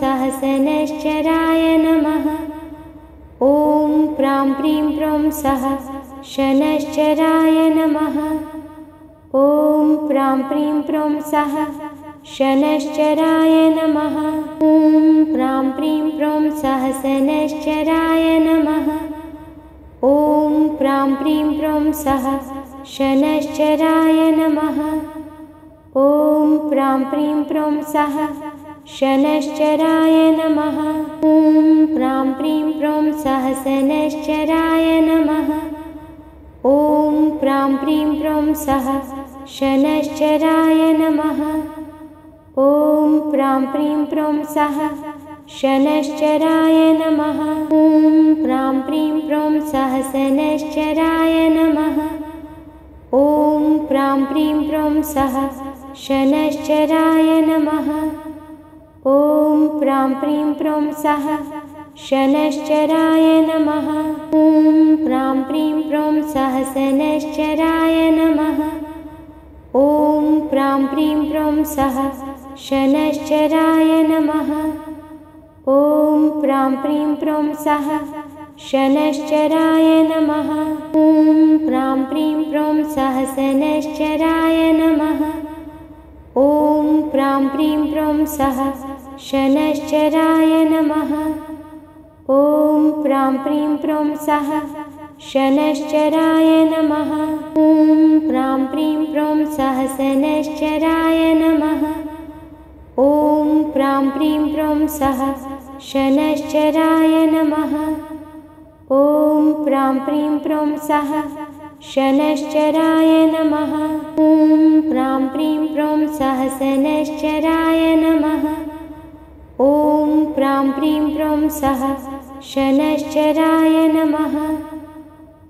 सहस्रश्चराय नमः। ॐ प्रां प्रीं प्रों सः शनश्चराय नमः। ॐ प्रां प्रीं प्रों सः शनश्चराय नमः। ॐ प्रां प्रीं प्रों सहस्रश्चराय नमः। ॐ प्रां प्रीं प्रों सः शनश्चराय नमः। ॐ प्रां प्रीं प्रों सः शनश्चराय नमः। ॐ प्रां प्रीं प्रों सहस्रश्चराय नमः। ॐ प्रां प्रीं प्रों सः शनश्चराय नमः। ॐ प्रां प्रीं प्रों सः शनश्चराय नमः। ॐ प्रां प्रीं प्रों सहस्रश्चराय नमः। ॐ प्रां प्रीं प्रों सः शनश्चराय नमः। ॐ प्रां प्रीं प्रों सः शनश्चराय नमः। ॐ प्रां प्रीं प्रों सहस्रश्चराय नमः। ॐ प्रां प्रीं प्रों सः शनश्चराय नमः। ॐ प्रां प्रीं प्रों सः शनश्चराय नमः। ॐ प्रां प्रीं प्रों सहस्रश्चराय नमः। ॐ प्रां प्रीं प्रों सः शनश्चराय नमः। ॐ प्रां प्रीं प्रों सः शनश्चराय नमः। ॐ प्रां प्रीं प्रों सहस्रश्चराय नमः। ॐ प्रां प्रीं प्रों सः शनश्चराय नमः। ॐ प्रां प्रीं प्रों सः शनश्चराय नमः। ॐ प्रां प्रीं प्रों सहस्रश्चराय नमः।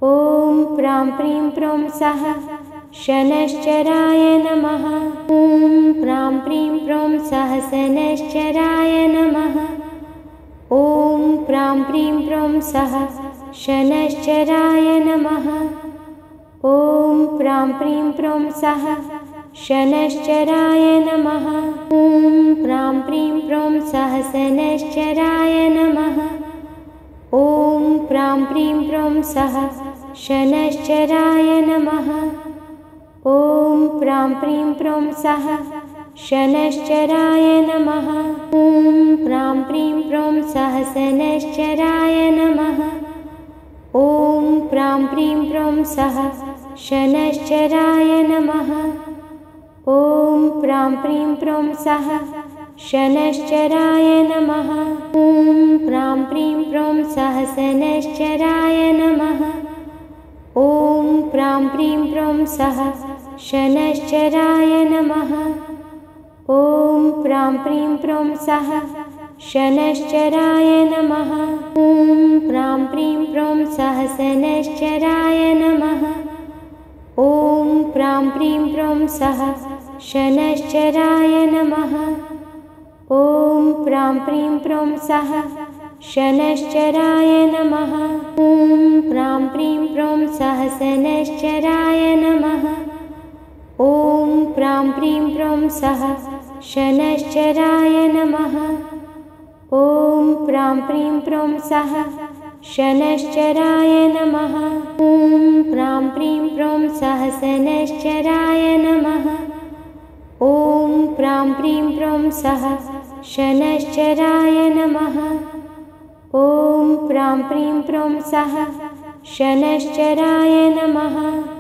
ॐ प्रां प्रीं प्रों सः शनश्चराय नमः। ॐ प्रां प्रीं प्रों सः शनश्चराय नमः। ॐ प्रां प्रीं प्रों सहस्रश्चराय नमः। ॐ प्रां प्रीं प्रों सः शनश्चराय नमः। ॐ प्रां प्रीं प्रों सः शनश्चराय नमः। ॐ प्रां प्रीं प्रों सहस्रश्चराय नमः। ॐ प्रां प्रीं प्रों सः शनश्चराय नमः। ॐ प्रां प्रीं प्रों सः शनश्चराय नमः। ॐ प्रां प्रीं प्रों सहस्रश्चराय नमः। ॐ प्रां प्रीं प्रों सः शनश्चराय नमः। ॐ प्रां प्रीं प्रों सः शनश्चराय नमः। ॐ प्रां प्रीं प्रों सहस्रश्चराय नमः। ॐ प्रां प्रीं प्रों सः शनश्चराय नमः। ॐ प्रां प्रीं प्रों सः शनश्चराय नमः। ॐ प्रां प्रीं प्रों सहस्रश्चराय नमः। ॐ प्रां प्रीं प्रों सः शनश्चराय नमः। ॐ प्रां प्रीं प्रों सः शनश्चराय नमः। ॐ प्रां प्रीं प्रों सहस्रश्चराय नमः। ॐ प्रां प्रीं प्रों सः शनश्चराय नमः। ॐ प्रां प्रीं प्रों सः शनश्चराय नमः। ॐ प्रां प्रीं प्रों सहस्रश्चराय नमः। ॐ प्रां प्रीं प्रों सः शनश्चराय नमः। ॐ प्रां प्रीं प्रों सः शनश्चराय नमः।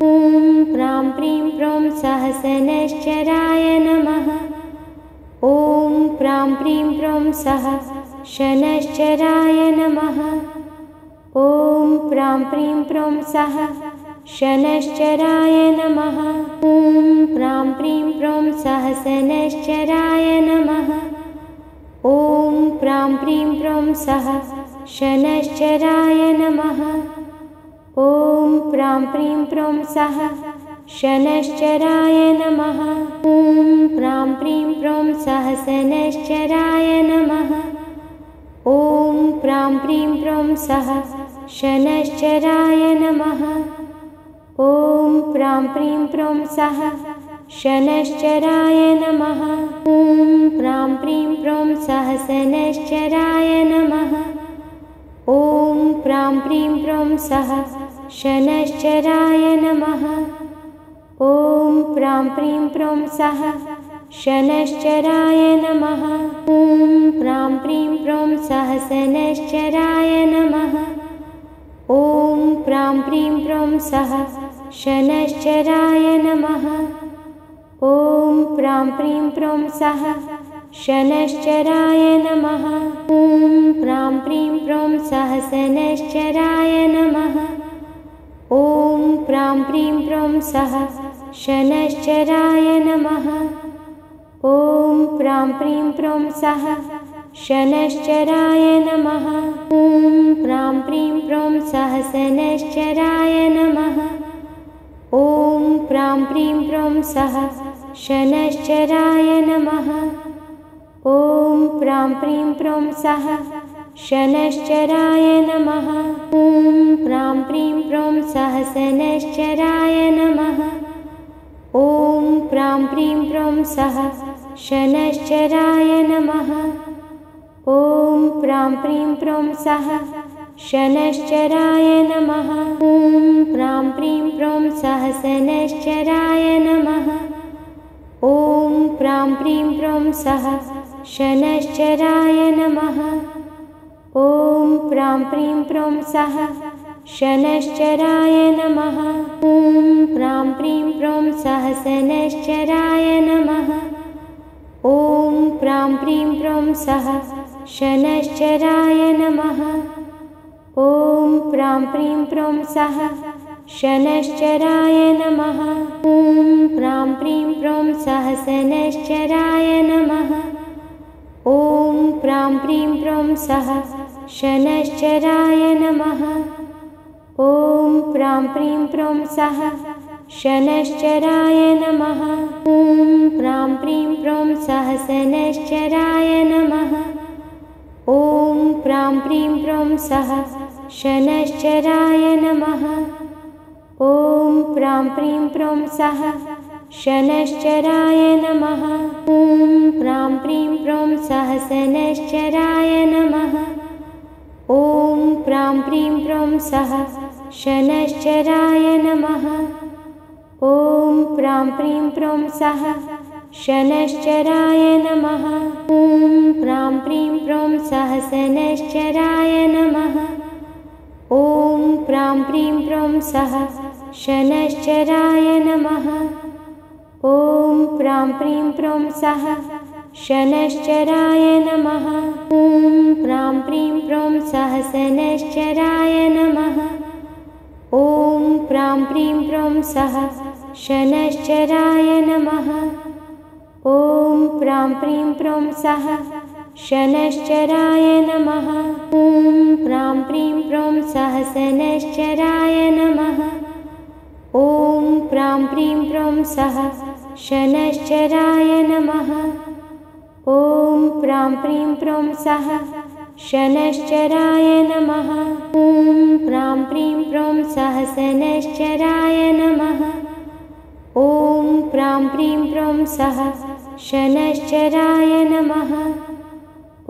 ॐ प्रां प्रीं प्रों सहस्रश्चराय नमः। ॐ प्रां प्रीं प्रों सः शनश्चराय नमः। ॐ प्रां प्रीं प्रों सः शनश्चराय नमः। ॐ प्रां प्रीं प्रों सहस्रश्चराय नमः। ॐ प्रां प्रीं प्रों सः शनश्चराय नमः। ॐ प्रां प्रीं प्रों सः शनश्चराय नमः। ॐ प्रां प्रीं प्रों सहस्रश्चराय नमः। ॐ प्रां प्रीं प्रों सः शनश्चराय नमः। ॐ प्रां प्रीं प्रों सः शनश्चराय नमः। ॐ प्रां प्रीं प्रौं सहसनश्चराय नमः। ॐ प्रां प्रीं प्रौं सः शनश्चराय नमः। ॐ प्रां प्रीं प्रौं सः शनश्चराय नमः। ॐ प्रां प्रीं प्रौं सहसनश्चराय नमः। ॐ प्रां प्रीं प्रौं सः शनश्चराय नमः। ॐ प्रां प्रीं प्रौं सः शनश्चराय नमः। ॐ प्रां प्रीं प्रौं सहसनश्चराय नमः। ॐ प्रां प्रीं प्रौं सः शनश्चराय नमः। ॐ प्रां प्रीं प्रौं सः शनश्चराय नमः। ॐ प्रां प्रीं प्रौं सहसनश्चराय नमः। ॐ प्रां प्रीं प्रौं सः शनश्चराय नमः। ॐ प्रां प्रीं प्रौं सः शनश्चराय नमः। ॐ प्रां प्रीं प्रौं सहसनश्चराय नमः। ॐ प्रां प्रीं प्रौं सः शनश्चराय नमः। ॐ प्रां प्रीं प्रौं सः शनश्चराय नमः। ॐ प्रां प्रीं प्रौं सहसनश्चराय नमः। ॐ प्रां प्रीं प्रौं सः शनश्चराय नमः। ॐ प्रां प्रीं प्रौं सः शनश्चराय नमः। ॐ प्रां प्रीं प्रौं सहसनश्चराय नमः। ॐ प्रां प्रीं प्रौं सः शनश्चराय नमः। ॐ प्रां प्रीं प्रौं सः शनश्चराय नमः। ॐ प्रां प्रीं प्रौं सहसनश्चराय नमः। ॐ प्रां प्रीं प्रौं सः शनश्चराय नमः। ॐ प्रां प्रीं प्रौं सः शनश्चराय नमः। ॐ प्रां प्रीं प्रौं सहसनश्चराय नमः। ॐ प्रां प्रीं प्रौं सः शनश्चराय नमः। ॐ प्रां प्रीं प्रौं सः शनश्चराय नमः। ॐ प्रां प्रीं प्रौं सहसनश्चराय नमः। ॐ प्रां प्रीं प्रौं सः शनश्चराय नमः। ॐ प्रां प्रीं प्रौं सः शनश्चराय नमः। ॐ प्रां प्रीं प्रौं सहसनश्चराय नमः। ॐ प्रां प्रीं प्रौं सः शनश्चराय नमः। ॐ प्रां प्रीं प्रौं सः शनश्चराय नमः। ॐ प्रां प्रीं प्रौं सहसनश्चराय नमः। ॐ प्रां प्रीं प्रौं सः शनश्चराय नमः। ॐ प्रां प्रीं प्रौं सः शनश्चराय नमः। ॐ प्रां प्रीं प्रौं सहसनश्चराय नमः। ॐ प्रां प्रीं प्रौं सः शनश्चराय नमः। ॐ प्रां प्रीं प्रौं सः शनश्चराय नमः। ॐ प्रां प्रीं प्रौं सहसनश्चराय नमः। ॐ प्रां प्रीं प्रौं सः शनश्चराय नमः।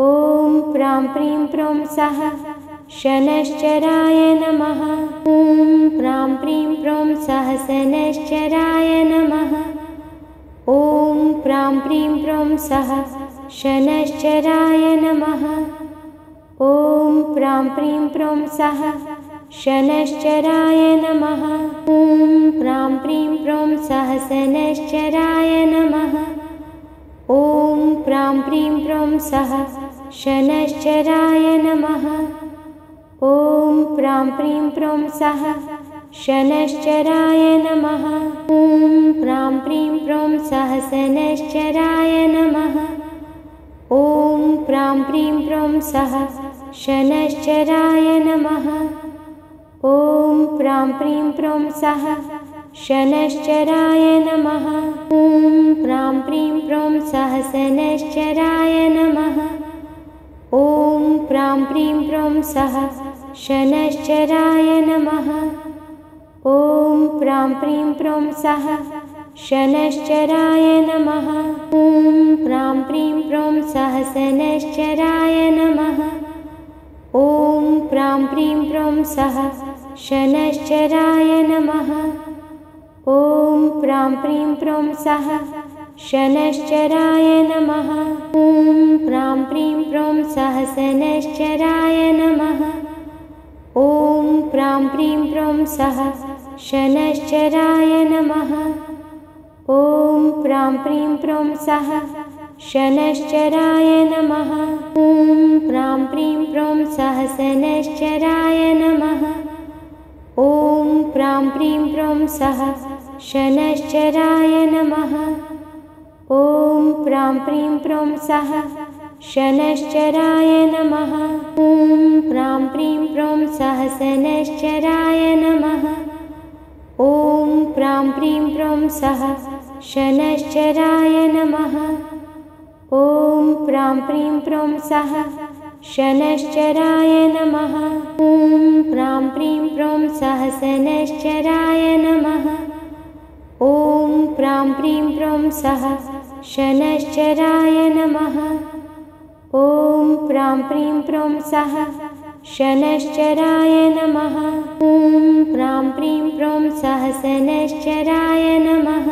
ॐ प्रां प्रीं प्रौं सः शनश्चराय नमः। ॐ प्रां प्रीं प्रौं सहसनश्चराय नमः। ॐ प्रां प्रीं प्रौं सः शनश्चराय नमः। ॐ प्रां प्रीं प्रौं सः शनश्चराय नमः। ॐ प्रां प्रीं प्रौं सहसनश्चराय नमः। ॐ प्रां प्रीं प्रौं सः शनश्चराय नमः। ॐ प्रां प्रीं प्रौं सः शनश्चराय नमः। ॐ प्रां प्रीं प्रौं सहसनश्चराय नमः। ॐ प्रां प्रीं प्रौं सः शनश्चराय नमः। ॐ प्रां प्रीं प्रौं सः शनश्चराय नमः। ॐ प्रां प्रीं प्रौं सहसनश्चराय नमः। ॐ प्रां प्रीं प्रौं सः शनश्चराय नमः। ॐ प्रां प्रीं प्रौं सः शनश्चराय नमः। ॐ प्रां प्रीं प्रों सहसनश्चराय नमः। ॐ प्रां प्रीं प्रों सः शनश्चराय नमः। ॐ प्रां प्रीं प्रों सः शनश्चराय नमः। ॐ प्रां प्रीं प्रों सहसनश्चराय नमः। ॐ प्रां प्रीं प्रों सः शनश्चराय नमः। ॐ प्रां प्रीं प्रों सः शनश्चराय नमः। ॐ प्रां प्रीं प्रों सहसनश्चराय नमः। ॐ प्रां प्रीं प्रों सः शनश्चराय नमः। ॐ प्रां प्रीं प्रों सः शनश्चराय नमः। ॐ प्रां प्रीं प्रों सहसनश्चराय नमः। ॐ प्रां प्रीं प्रों सः शनश्चराय नमः। ॐ प्रां प्रीं प्रों सः शनश्चराय नमः। ॐ प्रां प्रीं प्रों सहसनश्चराय नमः। ॐ प्रां प्रीं प्रों सः शनश्चराय नमः। ॐ प्रां प्रीं प्रों सः शनश्चराय नमः। ॐ प्रां प्रीं प्रों सहसनश्चराय नमः।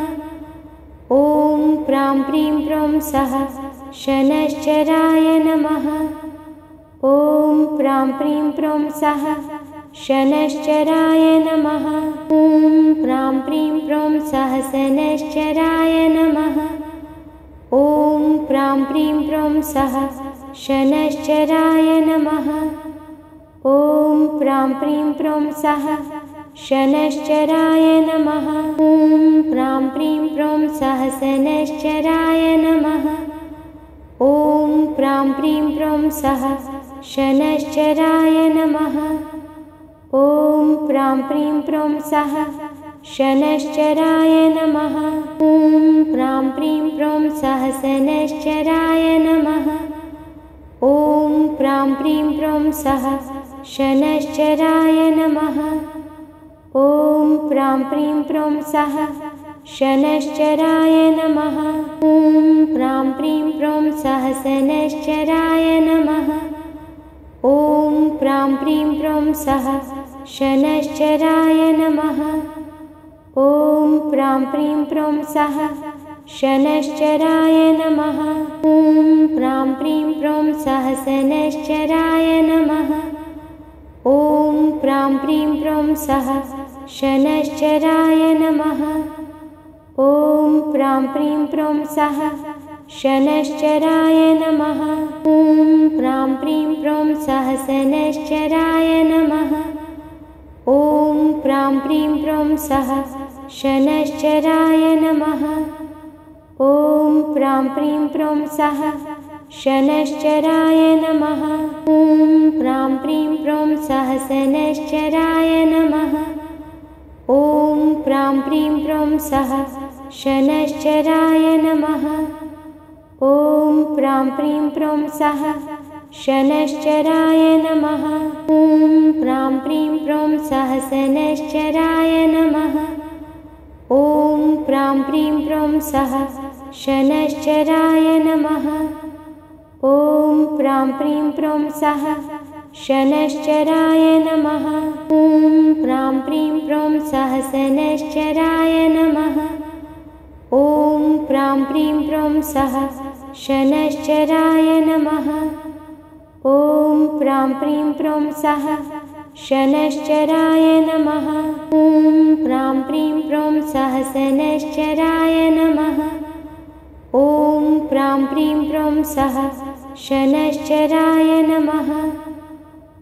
ॐ प्रां प्रीं प्रों सः शनश्चराय नमः। ॐ प्रां प्रीं प्रों सः शनश्चराय नमः। ॐ प्रां प्रीं प्रों सहसनश्चराय नमः। ॐ प्रां प्रीं प्रों सः शनश्चराय नमः। ॐ प्रां प्रीं प्रों सः शनश्चराय नमः। ॐ प्रां प्रीं प्रों सहसनश्चराय नमः। ॐ प्रां प्रीं प्रों सः शनश्चराय नमः। ॐ प्रां प्रीं प्रों सः शनश्चराय नमः। ॐ प्रां प्रीं प्रों सहसनश्चराय नमः। ॐ प्रां प्रीं प्रों सः शनश्चराय नमः। ॐ प्रां प्रीं प्रों सः शनश्चराय नमः। ॐ प्रां प्रीं प्रों सहसनश्चराय नमः। ॐ प्रां प्रीं प्रों सः शनश्चराय नमः। ॐ प्रां प्रीं प्रों सः शनश्चराय नमः। ॐ प्रां प्रीं प्रों सहसनश्चराय नमः। ॐ प्रां प्रीं प्रों सः शनश्चराय नमः। ॐ प्रां प्रीं प्रों सः शनश्चराय नमः। ॐ प्रां प्रीं प्रों सहसनश्चराय नमः। ॐ प्रां प्रीं प्रों सः शनश्चराय नमः। ॐ प्रां प्रीं प्रों सः शनश्चराय नमः। ॐ प्रां प्रीं प्रों सहसनश्चराय नमः। ॐ प्रां प्रीं प्रों सः शनश्चराय नमः। ॐ प्रां प्रीं प्रों सः शनश्चराय नमः। ॐ प्रां प्रीं प्रों सहसनश्चराय नमः। ॐ प्रां प्रीं प्रों सः शनश्चराय नमः। ॐ प्रां प्रीं प्रों सः शनश्चराय नमः। ॐ प्रां प्रीं प्रों सहसनश्चराय नमः। ॐ प्रां प्रीं प्रों सः शनश्चराय नमः। ॐ प्रां प्रीं प्रों सः शनश्चराय नमः। ॐ प्रां प्रीं प्रों सहसनश्चराय नमः। ॐ प्रां प्रीं प्रों सः शनश्चराय नमः।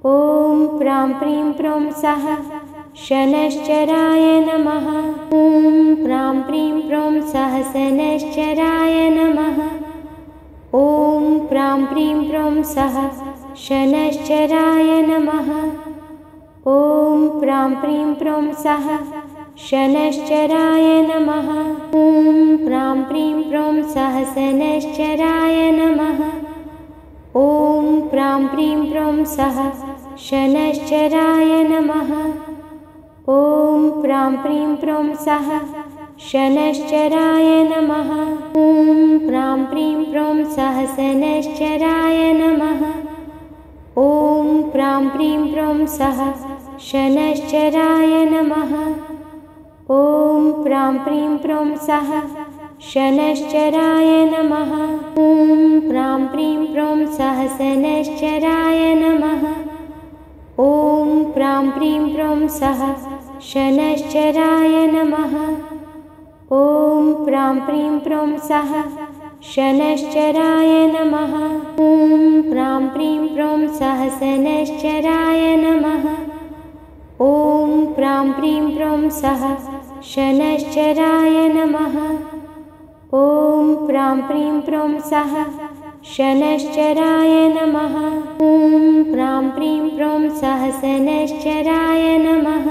ॐ प्रां प्रीं प्रों सः शनश्चराय नमः। ॐ प्रां प्रीं प्रों सहसनश्चराय नमः। ॐ प्रां प्रीं प्रों सः शनश्चराय नमः। ॐ प्रां प्रीं प्रों सः शनश्चराय नमः। ॐ प्रां प्रीं प्रों सहसनश्चराय नमः। ॐ प्रां प्रीं प्रों सः शनश्चराय नमः। ॐ प्रां प्रीं प्रों सः शनश्चराय नमः। ॐ प्रां प्रीं प्रौं सहसनश्चराय नमः। ॐ प्रां प्रीं प्रौं सः शनश्चराय नमः। ॐ प्रां प्रीं प्रौं सः शनश्चराय नमः। ॐ प्रां प्रीं प्रौं सहसनश्चराय नमः। ॐ प्रां प्रीं प्रौं सः शनश्चराय नमः। ॐ प्रां प्रीं प्रौं सः शनश्चराय नमः। ॐ प्रां प्रीं प्रौं सहसनश्चराय नमः। ॐ प्रां प्रीं प्रौं सः शनश्चराय नमः। ॐ प्रां प्रीं प्रौं सः शनश्चराय नमः। ॐ प्रां प्रीं प्रौं सहसनश्चराय नमः।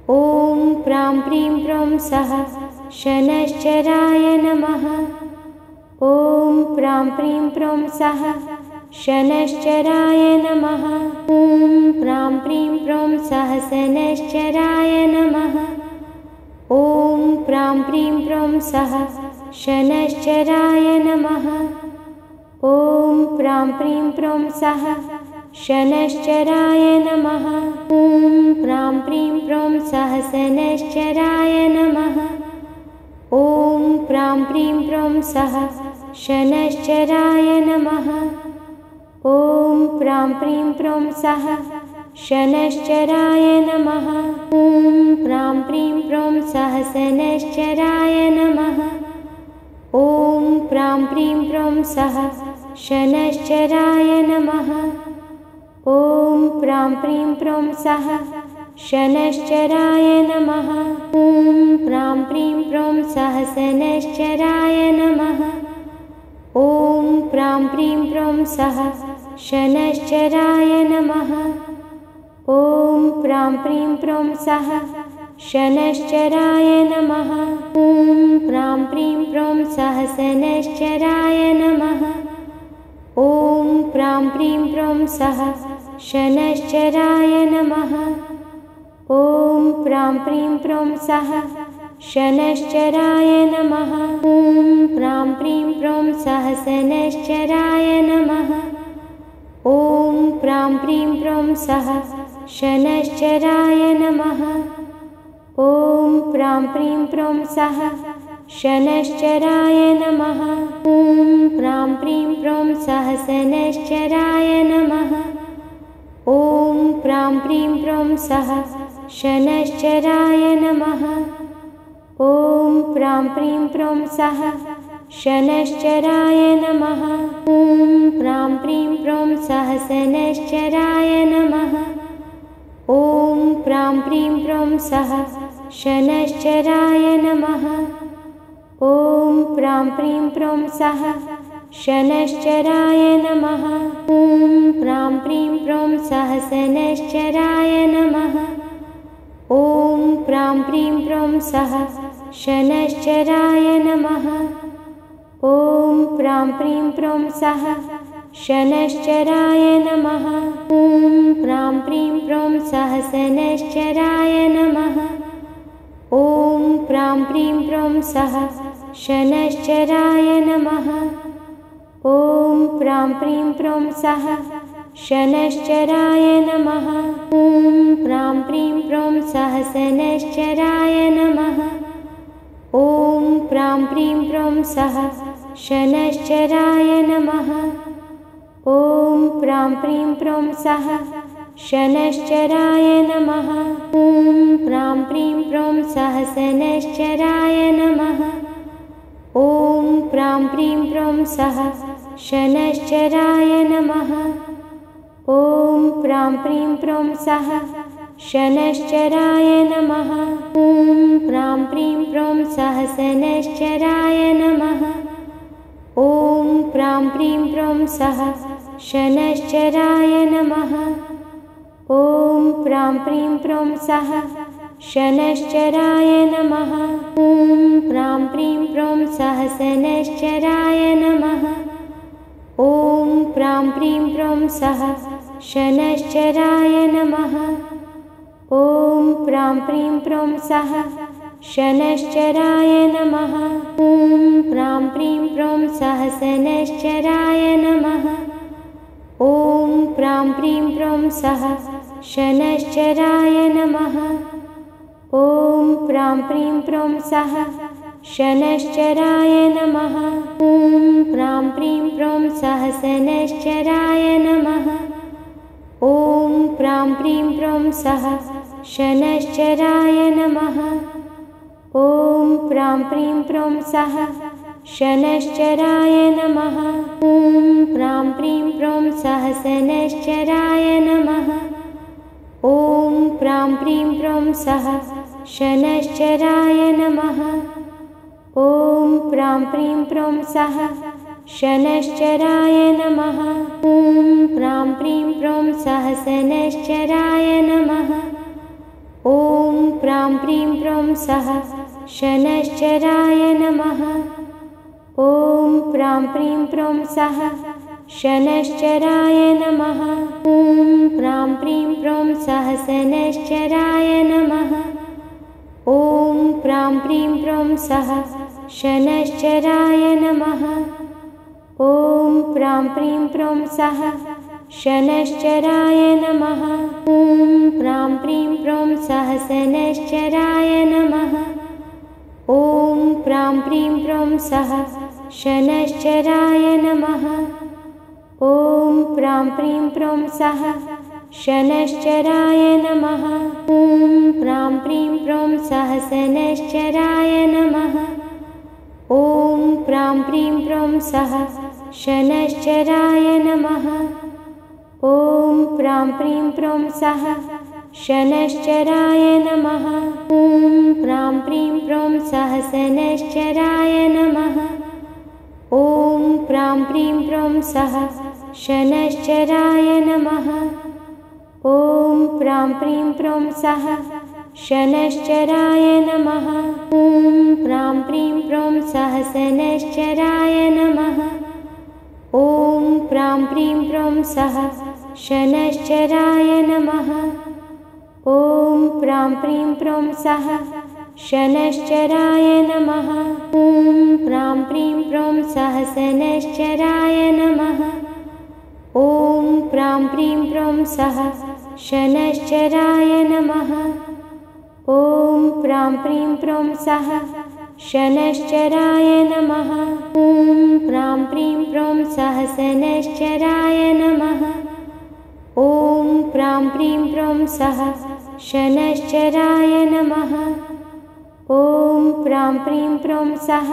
ॐ प्रां प्रीं प्रौं सः शनश्चराय नमः। ॐ प्रां प्रीं प्रौं सः शनश्चराय नमः। ॐ प्रां प्रीं प्रौं सहसनश्चराय नमः। ॐ प्रां प्रीं प्रौं सः शनश्चराय नमः। ॐ प्रां प्रीं प्रौं सः शनश्चराय नमः। ॐ प्रां प्रीं प्रौं सहसनश्चराय नमः। ॐ प्रां प्रीं प्रौं सः शनश्चराय नमः। ॐ प्रां प्रीं प्रौं सः शनश्चराय नमः। ॐ प्रां प्रीं प्रौं सहसनश्चराय नमः। ॐ प्रां प्रीं प्रौं सः शनश्चराय नमः। ॐ प्रां प्रीं प्रौं सः शनश्चराय नमः। ॐ प्रां प्रीं प्रौं सहसनश्चराय नमः। ॐ प्रां प्रीं प्रौं सः शनश्चराय नमः। ॐ प्रां प्रीं प्रौं सः शनश्चराय नमः। ॐ प्रां प्रीं प्रौं सहसनश्चराय नमः। ॐ प्रां प्रीं प्रौं सः शनश्चराय नमः। ॐ प्रां प्रीं प्रौं सः शनश्चराय नमः। ॐ प्रां प्रीं प्रौं सहसनश्चराय नमः। ॐ प्रां प्रीं प्रौं सः शनश्चराय नमः। ॐ प्रां प्रीं प्रौं सः शनश्चराय नमः। ॐ प्रां प्रीं प्रौं सहसनश्चराय नमः। ॐ प्रां प्रीं प्रौं सः शनश्चराय नमः। ॐ प्रां प्रीं प्रौं सः शनश्चराय नमः। ॐ प्रां प्रीं प्रौं सहसनश्चराय नमः। ॐ प्रां प्रीं प्रौं सः शनश्चराय नमः। ॐ प्रां प्रीं प्रौं सः शनश्चराय नमः। ॐ प्रां प्रीं प्रौं सहसनश्चराय नमः। ॐ प्रां प्रीं प्रौं सः शनश्चराय नमः। ॐ प्रां प्रीं प्रौं सः शनश्चराय नमः। ॐ प्रां प्रीं प्रौं सहसनश्चराय नमः। ॐ प्रां प्रीं प्रौं सः शनश्चराय नमः। ॐ प्रां प्रीं प्रौं सः शनश्चराय नमः। ॐ प्रां प्रीं प्रौं सहसनश्चराय नमः। ॐ प्रां प्रीं प्रौं सः शनश्चराय नमः। ॐ प्रां प्रीं प्रौं सः शनश्चराय नमः। ॐ प्रां प्रीं प्रौं सहसनश्चराय नमः। ॐ प्रां प्रीं प्रौं सः शनश्चराय नमः। ॐ प्रां प्रीं प्रौं सः शनश्चराय नमः। ॐ प्रां प्रीं प्रौं सहसनश्चराय नमः। ॐ प्रां प्रीं प्रौं सः शनश्चराय नमः। ॐ प्रां प्रीं प्रौं सः शनश्चराय नमः। ॐ प्रां प्रीं प्रौं सहसनश्चराय नमः। ॐ प्रां प्रीं प्रौं सः शनश्चराय नमः। ॐ प्रां प्रीं प्रौं सः शनश्चराय नमः। ॐ प्रां प्रीं प्रौं सहसनश्चराय नमः। ॐ प्रां प्रीं प्रौं सः शनश्चराय नमः। ॐ प्रां प्रीं प्रौं सः शनश्चराय नमः। ॐ प्रां प्रीं प्रौं सहसनश्चराय नमः। ॐ प्रां प्रीं प्रौं सः शनश्चराय नमः। ॐ प्रां प्रीं प्रौं सः शनश्चराय नमः। ॐ प्रां प्रीं प्रौं सहसनश्चराय नमः। ॐ प्रां प्रीं प्रौं सः शनश्चराय नमः। ॐ प्रां प्रीं प्रौं सः शनश्चराय नमः। ॐ प्रां प्रीं प्रौं सहसनश्चराय नमः। ॐ प्रां प्रीं प्रौं सः शनश्चराय नमः। ॐ प्रां प्रीं प्रौं सः शनश्चराय नमः। ॐ प्रां प्रीं प्रौं सहसनश्चराय नमः। ॐ प्रां प्रीं प्रौं सः शनश्चराय नमः। ॐ प्रां प्रीं प्रौं सः शनश्चराय नमः। ॐ प्रां प्रीं प्रौं सहसनश्चराय नमः। ॐ प्रां प्रीं प्रौं सः शनश्चराय नमः। ॐ प्रां प्रीं प्रौं सः शनश्चराय नमः। ॐ प्रां प्रीं प्रौं सहसनश्चराय नमः। ॐ प्रां प्रीं प्रौं सः शनश्चराय नमः। ॐ प्रां प्रीं प्रौं सः शनश्चराय नमः। ॐ प्रां प्रीं प्रौं सहसनश्चराय नमः। ॐ प्रां प्रीं प्रौं सः शनश्चराय नमः। ॐ प्रां प्रीं प्रौं सः शनश्चराय नमः। ॐ प्रां प्रीं प्रौं सहसनश्चराय नमः। ॐ प्रां प्रीं प्रौं सः शनश्चराय नमः। ॐ प्रां प्रीं प्रौं सः शनश्चराय नमः। ॐ प्रां प्रीं प्रौं सहसनश्चराय नमः। ॐ प्रां प्रीं प्रौं सः शनश्चराय नमः। ॐ प्रां प्रीं प्रौं सः शनश्चराय नमः। ॐ प्रां प्रीं प्रौं सहसनश्चराय नमः। ॐ प्रां प्रीं प्रौं सः शनश्चराय नमः। ॐ प्रां प्रीं प्रौं सः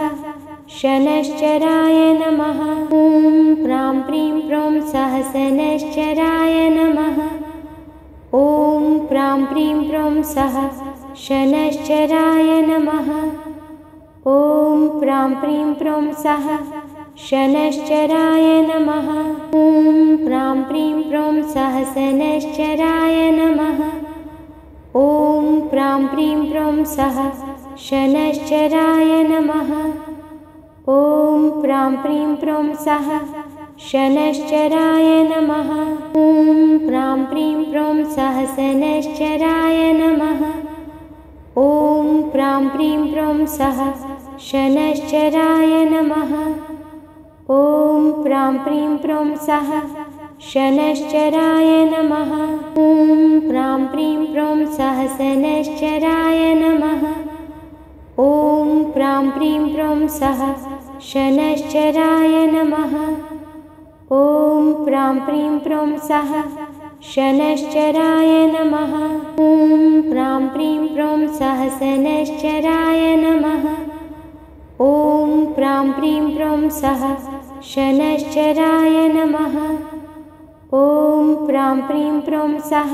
शनश्चराय नमः। ॐ प्रां प्रीं प्रौं सहसनश्चराय नमः। ॐ प्रां प्रीं प्रौं सः शनश्चराय नमः। ॐ प्रां प्रीं प्रौं सः शनश्चराय नमः। ॐ प्रां प्रीं प्रौं सहसनश्चराय नमः। ॐ प्रां प्रीं प्रौं सः शनश्चराय नमः। ॐ प्रां प्रीं प्रौं सः शनश्चराय नमः। ॐ प्रां प्रीं प्रौं सहसनश्चराय नमः। ॐ प्रां प्रीं प्रौं सः शनश्चराय नमः। ॐ प्रां प्रीं प्रौं सः शनश्चराय नमः। ॐ प्रां प्रीं प्रौं सहसनश्चराय नमः। ॐ प्रां प्रीं प्रौं सः शनश्चराय नमः। ॐ प्रां प्रीं प्रौं सः शनश्चराय नमः। ॐ प्रां प्रीं प्रौं सहसनश्चराय नमः। ॐ प्रां प्रीं प्रौं सः शनश्चराय नमः। ॐ प्रां प्रीं प्रौं सः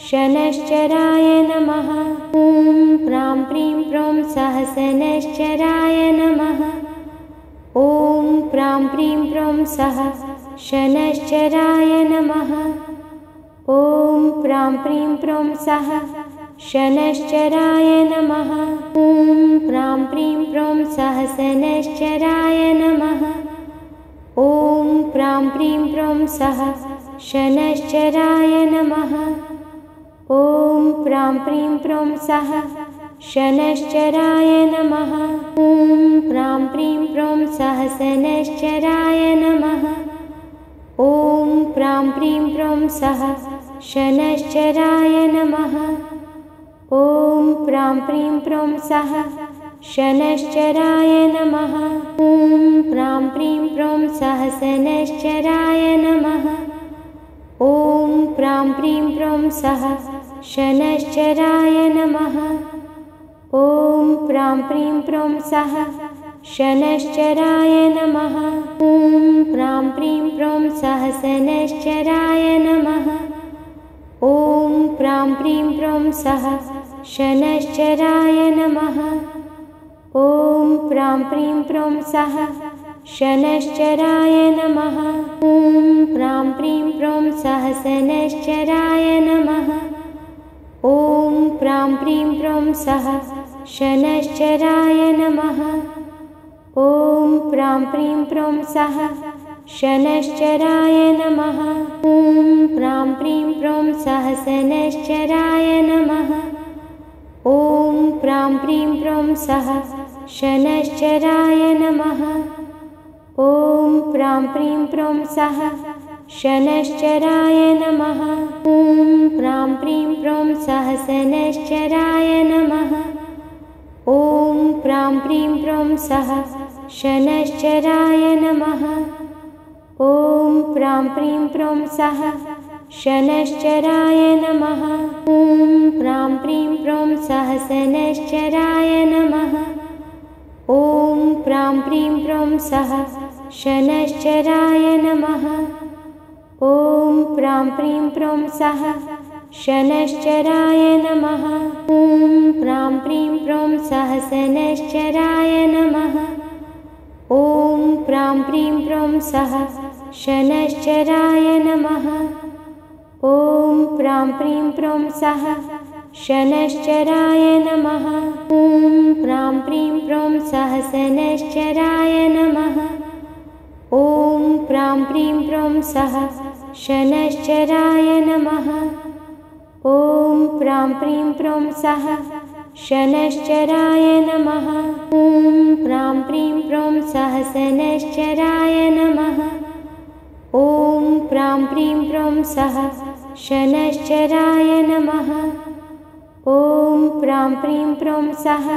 शनश्चराय नमः। ॐ प्रां प्रीं प्रौं सहसनश्चराय नमः। ॐ प्रां प्रीं प्रौं सः शनश्चराय नमः। ॐ प्रां प्रीं प्रौं सः शनश्चराय नमः। ॐ प्रां प्रीं प्रौं सहसनश्चराय नमः। ॐ प्रां प्रीं प्रौं सः शनश्चराय नमः। ॐ प्रां प्रीं प्रौं सः शनश्चराय नमः। ॐ प्रां प्रीं प्रों सहसनश्चराय नमः। ॐ प्रां प्रीं प्रों सः शनश्चराय नमः। ॐ प्रां प्रीं प्रों सः शनश्चराय नमः। ॐ प्रां प्रीं प्रों सहसनश्चराय नमः। ॐ प्रां प्रीं प्रों सः शनश्चराय नमः। ॐ प्रां प्रीं प्रों सः शनश्चराय नमः। ॐ प्रां प्रीं प्रों सहसनश्चराय नमः। ॐ प्रां प्रीं प्रों सः शनश्चराय नमः। ॐ प्रां प्रीं प्रों सः शनश्चराय नमः। ॐ प्रां प्रीं प्रों सहसनश्चराय नमः। ॐ प्रां प्रीं प्रों सः शनश्चराय नमः। ॐ प्रां प्रीं प्रों सः शनश्चराय नमः। ॐ प्रां प्रीं प्रों सहसनश्चराय नमः। ॐ प्रां प्रीं प्रों सः शनश्चराय नमः। ॐ प्रां प्रीं प्रों सः शनश्चराय नमः। ॐ प्रां प्रीं प्रों सहसनश्चराय नमः। ॐ प्रां प्रीं प्रों सः शनश्चराय नमः। ॐ प्रां प्रीं प्रों सः शनश्चराय नमः। ॐ प्रां प्रीं प्रों सहसनश्चराय नमः। ॐ प्रां प्रीं प्रों सः शनश्चराय नमः। ॐ प्रां प्रीं प्रों सः शनश्चराय नमः। ॐ प्रां प्रीं प्रों सहसनश्चराय नमः। ॐ प्रां प्रीं प्रों सः शनश्चराय नमः। ॐ प्रां प्रीं प्रों सः शनश्चराय नमः। ॐ प्रां प्रीं प्रों सहसनश्चराय नमः। ॐ प्रां प्रीं प्रों सः शनश्चराय नमः। ॐ प्रां प्रीं प्रों सः शनश्चराय नमः। ॐ प्रां प्रीं प्रों सहसनश्चराय नमः। ॐ प्रां प्रीं प्रों सः शनश्चराय नमः। ॐ प्रां प्रीं प्रों सः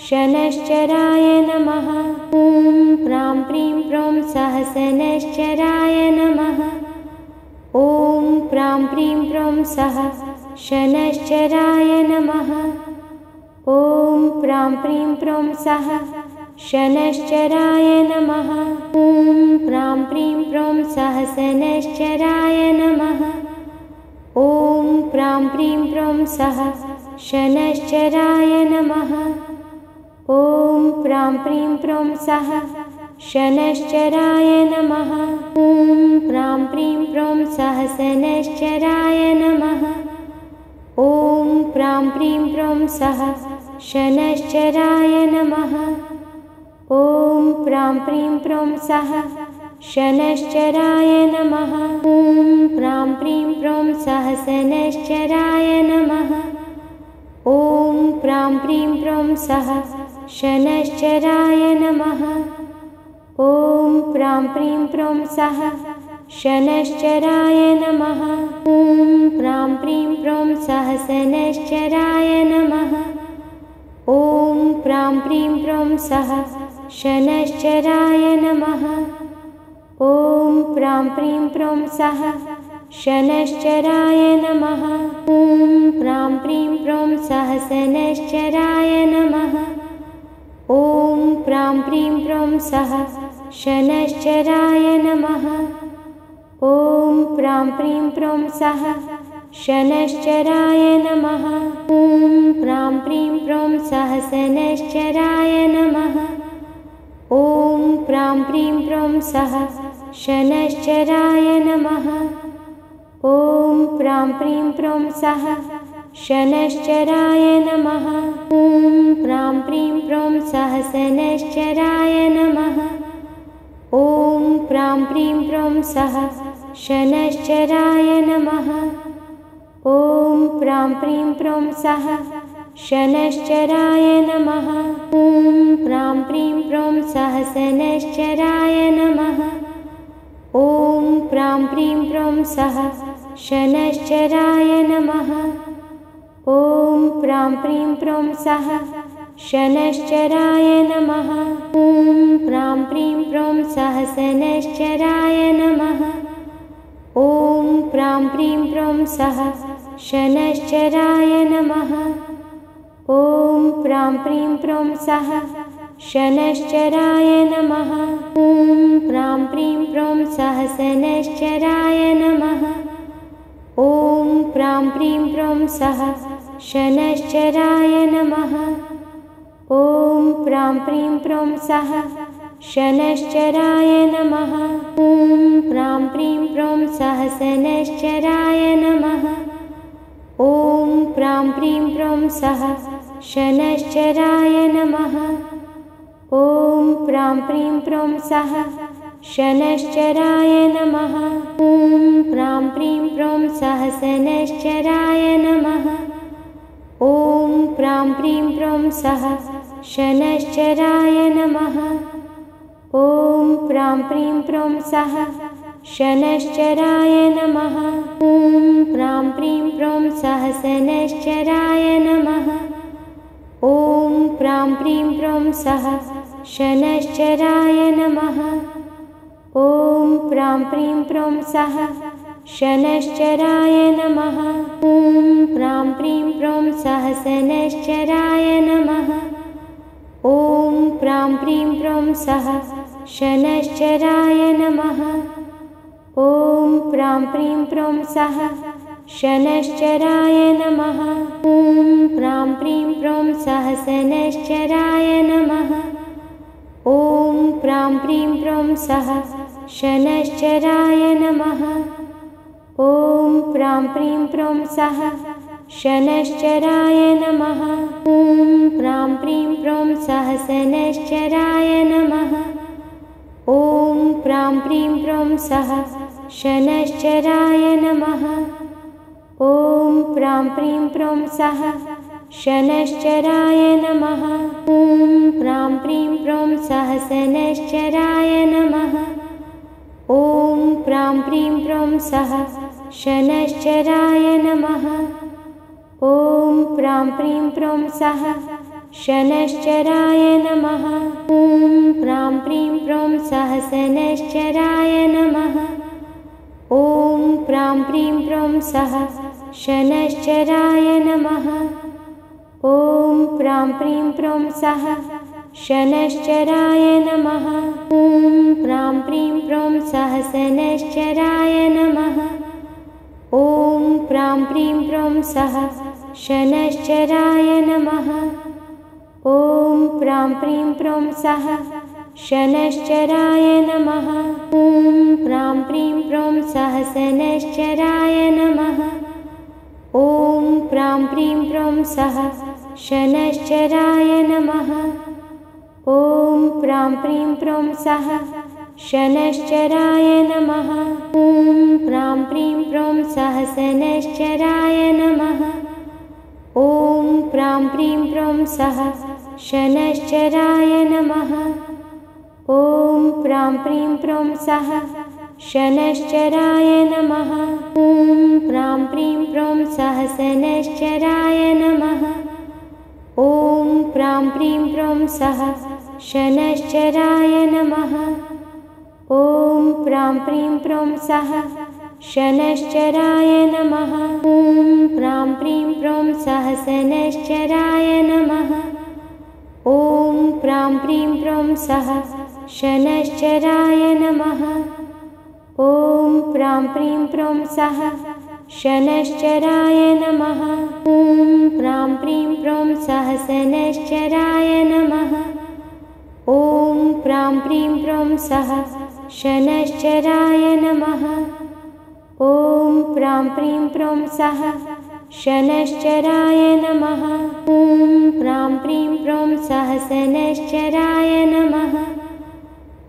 शनश्चराय नमः। ॐ प्रां प्रीं प्रों सहसनश्चराय नमः। ॐ प्रां प्रीं प्रों सः शनश्चराय नमः। ॐ प्रां प्रीं प्रों सः शनश्चराय नमः। ॐ प्रां प्रीं प्रों सहसनश्चराय नमः। ॐ प्रां प्रीं प्रों सः शनश्चराय नमः। ॐ प्रां प्रीं प्रों सः शनश्चराय नमः। ॐ प्रां प्रीं प्रों सहसनश्चराय नमः। ॐ प्रां प्रीं प्रों सः शनश्चराय नमः। ॐ प्रां प्रीं प्रों सः शनश्चराय नमः। ॐ प्रां प्रीं प्रों सहसनश्चराय नमः। ॐ प्रां प्रीं प्रों सः शनश्चराय नमः। ॐ प्रां प्रीं प्रों सः शनश्चराय नमः। ॐ प्रां प्रीं प्रों सहसनश्चराय नमः। ॐ प्रां प्रीं प्रों सः शनश्चराय नमः। ॐ प्रां प्रीं प्रों सः शनश्चराय नमः। ॐ प्रां प्रीं प्रों सहसनश्चराय नमः। ॐ प्रां प्रीं प्रों सः शनश्चराय नमः। ॐ प्रां प्रीं प्रों सः शनश्चराय नमः। ॐ प्रां प्रीं प्रों सहसनश्चराय नमः। ॐ प्रां प्रीं प्रों सः शनश्चराय नमः। ॐ प्रां प्रीं प्रों सः शनश्चराय नमः। ॐ प्रां प्रीं प्रों सहसनश्चराय नमः। ॐ प्रां प्रीं प्रों सः शनश्चराय नमः। ॐ प्रां प्रीं प्रों सः शनश्चराय नमः। ॐ प्रां प्रीं प्रौं सहसनश्चराय नमः। ॐ प्रां प्रीं प्रौं सः शनश्चराय नमः। ॐ प्रां प्रीं प्रौं सः शनश्चराय नमः। ॐ प्रां प्रीं प्रौं सहसनश्चराय नमः। ॐ प्रां प्रीं प्रौं सः शनश्चराय नमः। ॐ प्रां प्रीं प्रौं सः शनश्चराय नमः। ॐ प्रां प्रीं प्रौं सहसनश्चराय नमः। ॐ प्रां प्रीं प्रौं सः शनश्चराय नमः। ॐ प्रां प्रीं प्रौं सः शनश्चराय नमः। ॐ प्रां प्रीं प्रौं सहसनश्चराय नमः। ॐ प्रां प्रीं प्रौं सः शनश्चराय नमः। ॐ प्रां प्रीं प्रौं सः शनश्चराय नमः। ॐ प्रां प्रीं प्रौं सहसनश्चराय नमः। ॐ प्रां प्रीं प्रौं सः शनश्चराय नमः। ॐ प्रां प्रीं प्रौं सः शनश्चराय नमः। ॐ प्रां प्रीं प्रौं सहसनश्चराय नमः। ॐ प्रां प्रीं प्रौं सः शनश्चराय नमः। ॐ प्रां प्रीं प्रौं सः शनश्चराय नमः। ॐ प्रां प्रीं प्रौं सहसनश्चराय नमः। ॐ प्रां प्रीं प्रौं सः शनश्चराय नमः। ॐ प्रां प्रीं प्रौं सः शनश्चराय नमः। ॐ प्रां प्रीं प्रौं सहसनश्चराय नमः। ॐ प्रां प्रीं प्रौं सः शनश्चराय नमः। ॐ प्रां प्रीं प्रौं सः शनश्चराय नमः। ॐ प्रां प्रीं प्रौं सहसनश्चराय नमः। ॐ प्रां प्रीं प्रौं सः शनश्चराय नमः। ॐ प्रां प्रीं प्रौं सः शनश्चराय नमः। ॐ प्रां प्रीं प्रौं सहसनश्चराय नमः। ॐ प्रां प्रीं प्रौं सः शनश्चराय नमः। ॐ प्रां प्रीं प्रौं सः शनश्चराय नमः। ॐ प्रां प्रीं प्रौं सहसनश्चराय नमः। ॐ प्रां प्रीं प्रौं सः शनश्चराय नमः। ॐ प्रां प्रीं प्रौं सः शनश्चराय नमः। ॐ प्रां प्रीं प्रौं सहसनश्चराय नमः। ॐ प्रां प्रीं प्रौं सः शनश्चराय नमः। ॐ प्रां प्रीं प्रौं सः शनश्चराय नमः। ॐ प्रां प्रीं प्रौं सहसनश्चराय नमः। ॐ प्रां प्रीं प्रौं सः शनश्चराय नमः। ॐ प्रां प्रीं प्रौं सः शनश्चराय नमः। ॐ प्रां प्रीं प्रौं सहसनश्चराय नमः। ॐ प्रां प्रीं प्रौं सः शनश्चराय नमः। ॐ प्रां प्रीं प्रौं सः शनश्चराय नमः। ॐ प्रां प्रीं प्रौं सहसनश्चराय नमः। ॐ प्रां प्रीं प्रौं सः शनश्चराय नमः। ॐ प्रां प्रीं प्रौं सः शनश्चराय नमः। ॐ प्रां प्रीं प्रौं सहसनश्चराय नमः। ॐ प्रां प्रीं प्रौं सः शनश्चराय नमः। ॐ प्रां प्रीं प्रौं सः शनश्चराय नमः। ॐ प्रां प्रीं प्रौं सहसनश्चराय नमः। ॐ प्रां प्रीं प्रौं सः शनश्चराय नमः। ॐ प्रां प्रीं प्रौं सः शनश्चराय नमः। ॐ प्रां प्रीं प्रौं सहसनश्चराय नमः।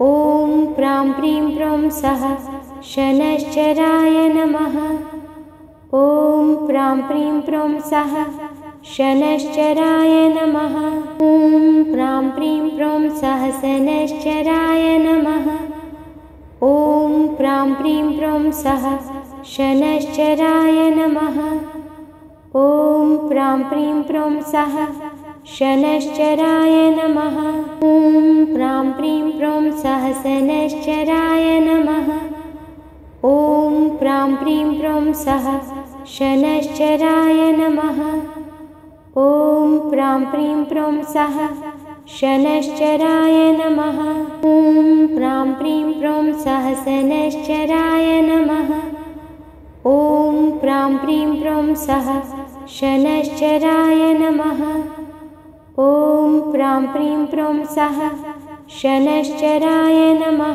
ॐ प्रां प्रीं प्रौं सः शनश्चराय नमः। ॐ प्रां प्रीं प्रौं सः शनश्चराय नमः। ॐ प्रां प्रीं प्रों सहसनश्चराय नमः। ॐ प्रां प्रीं प्रों सः शनश्चराय नमः। ॐ प्रां प्रीं प्रों सः शनश्चराय नमः। ॐ प्रां प्रीं प्रों सहसनश्चराय नमः। ॐ प्रां प्रीं प्रों सः शनश्चराय नमः। ॐ प्रां प्रीं प्रों सः शनश्चराय नमः। ॐ प्रां प्रीं प्रों सहसनश्चराय नमः। ॐ प्रां प्रीं प्रों सः शनश्चराय नमः। ॐ प्रां प्रीं प्रों सः शनश्चराय नमः।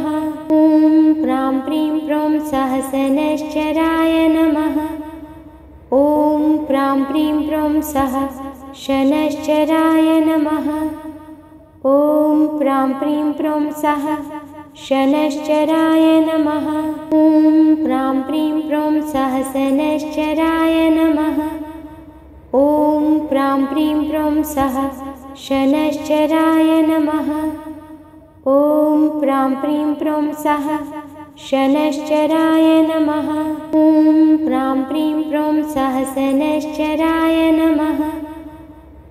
ॐ प्रां प्रीं प्रों सहसनश्चराय नमः। ॐ प्रां प्रीं प्रों सः शनश्चराय नमः। ॐ प्रां प्रीं प्रों सः शनश्चराय नमः। ॐ प्रां प्रीं प्रों सहसनश्चराय नमः। ॐ प्रां प्रीं प्रों सः शनश्चराय नमः। ॐ प्रां प्रीं प्रों सः शनश्चराय नमः। ॐ प्रां प्रीं प्रों सहसनश्चराय नमः।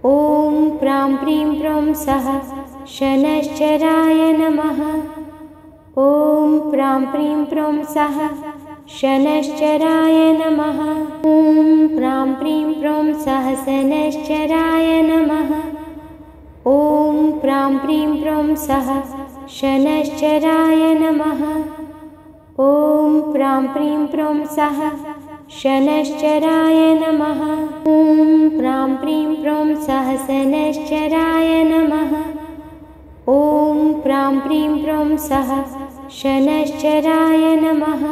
ॐ प्रां प्रीं प्रों सः शनश्चराय नमः। ॐ प्रां प्रीं प्रों सः शनश्चराय नमः। ॐ प्रां प्रीं प्रों सहसनश्चराय नमः। ॐ प्रां प्रीं प्रों सः शनश्चराय नमः। ॐ प्रां प्रीं प्रों सः शनश्चराय नमः। ॐ प्रां प्रीं प्रों सहसनश्चराय नमः। ॐ प्रां प्रीं प्रों सः शनश्चराय नमः।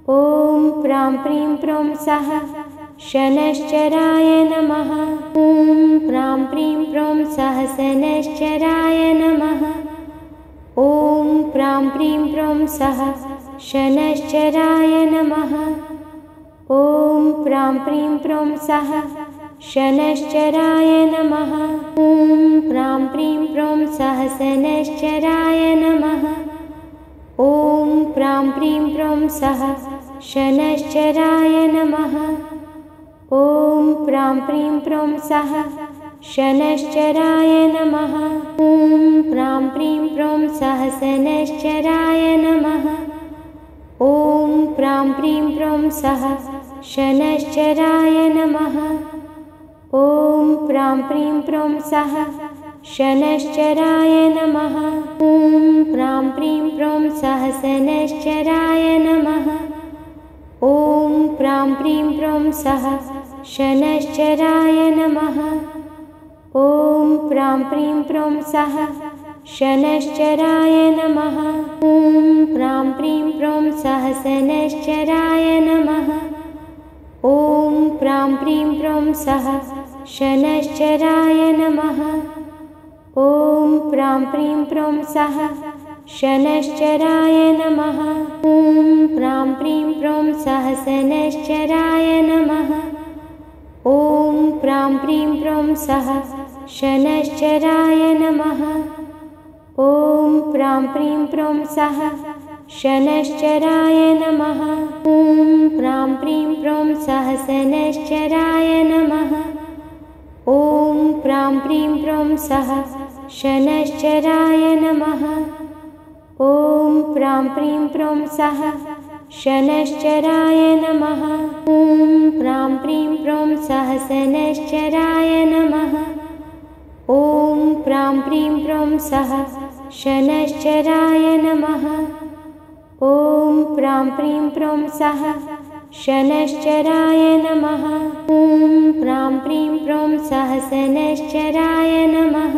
ॐ प्रां प्रीं प्रों सः शनश्चराय नमः। ॐ प्रां प्रीं प्रों सहसनश्चराय नमः। ॐ प्रां प्रीं प्रों सः शनश्चराय नमः। ॐ प्रां प्रीं प्रों सः शनश्चराय नमः। ॐ प्रां प्रीं प्रों सहसनश्चराय नमः। ॐ प्रां प्रीं प्रों सः शनश्चराय नमः। ॐ प्रां प्रीं प्रों सः शनश्चराय नमः। ॐ प्रां प्रीं प्रों सहसनश्चराय नमः। ॐ प्रां प्रीं प्रों सः शनश्चराय नमः। ॐ प्रां प्रीं प्रों सः शनश्चराय नमः। ॐ प्रां प्रीं प्रों सहसनश्चराय नमः। ॐ प्रां प्रीं प्रों सः शनश्चराय नमः। ॐ प्रां प्रीं प्रों सः शनश्चराय नमः। ॐ प्रां प्रीं प्रों सहसनश्चराय नमः। ॐ प्रां प्रीं प्रों सः शनश्चराय नमः। ॐ प्रां प्रीं प्रों सः शनश्चराय नमः। ॐ प्रां प्रीं प्रों सहसनश्चराय नमः। ॐ प्रां प्रीं प्रों सः शनश्चराय नमः। ॐ प्रां प्रीं प्रों सः शनश्चराय नमः। ॐ प्रां प्रीं प्रों सहसनश्चराय नमः। ॐ प्रां प्रीं प्रों सः शनश्चराय नमः। ॐ प्रां प्रीं प्रों सः शनश्चराय नमः। ॐ प्रां प्रीं प्रों सहसनश्चराय नमः। ॐ प्रां प्रीं प्रों सः शनश्चराय नमः। ॐ प्रां प्रीं प्रों सः शनश्चराय नमः। ॐ प्रां प्रीं प्रों सहसनश्चराय नमः।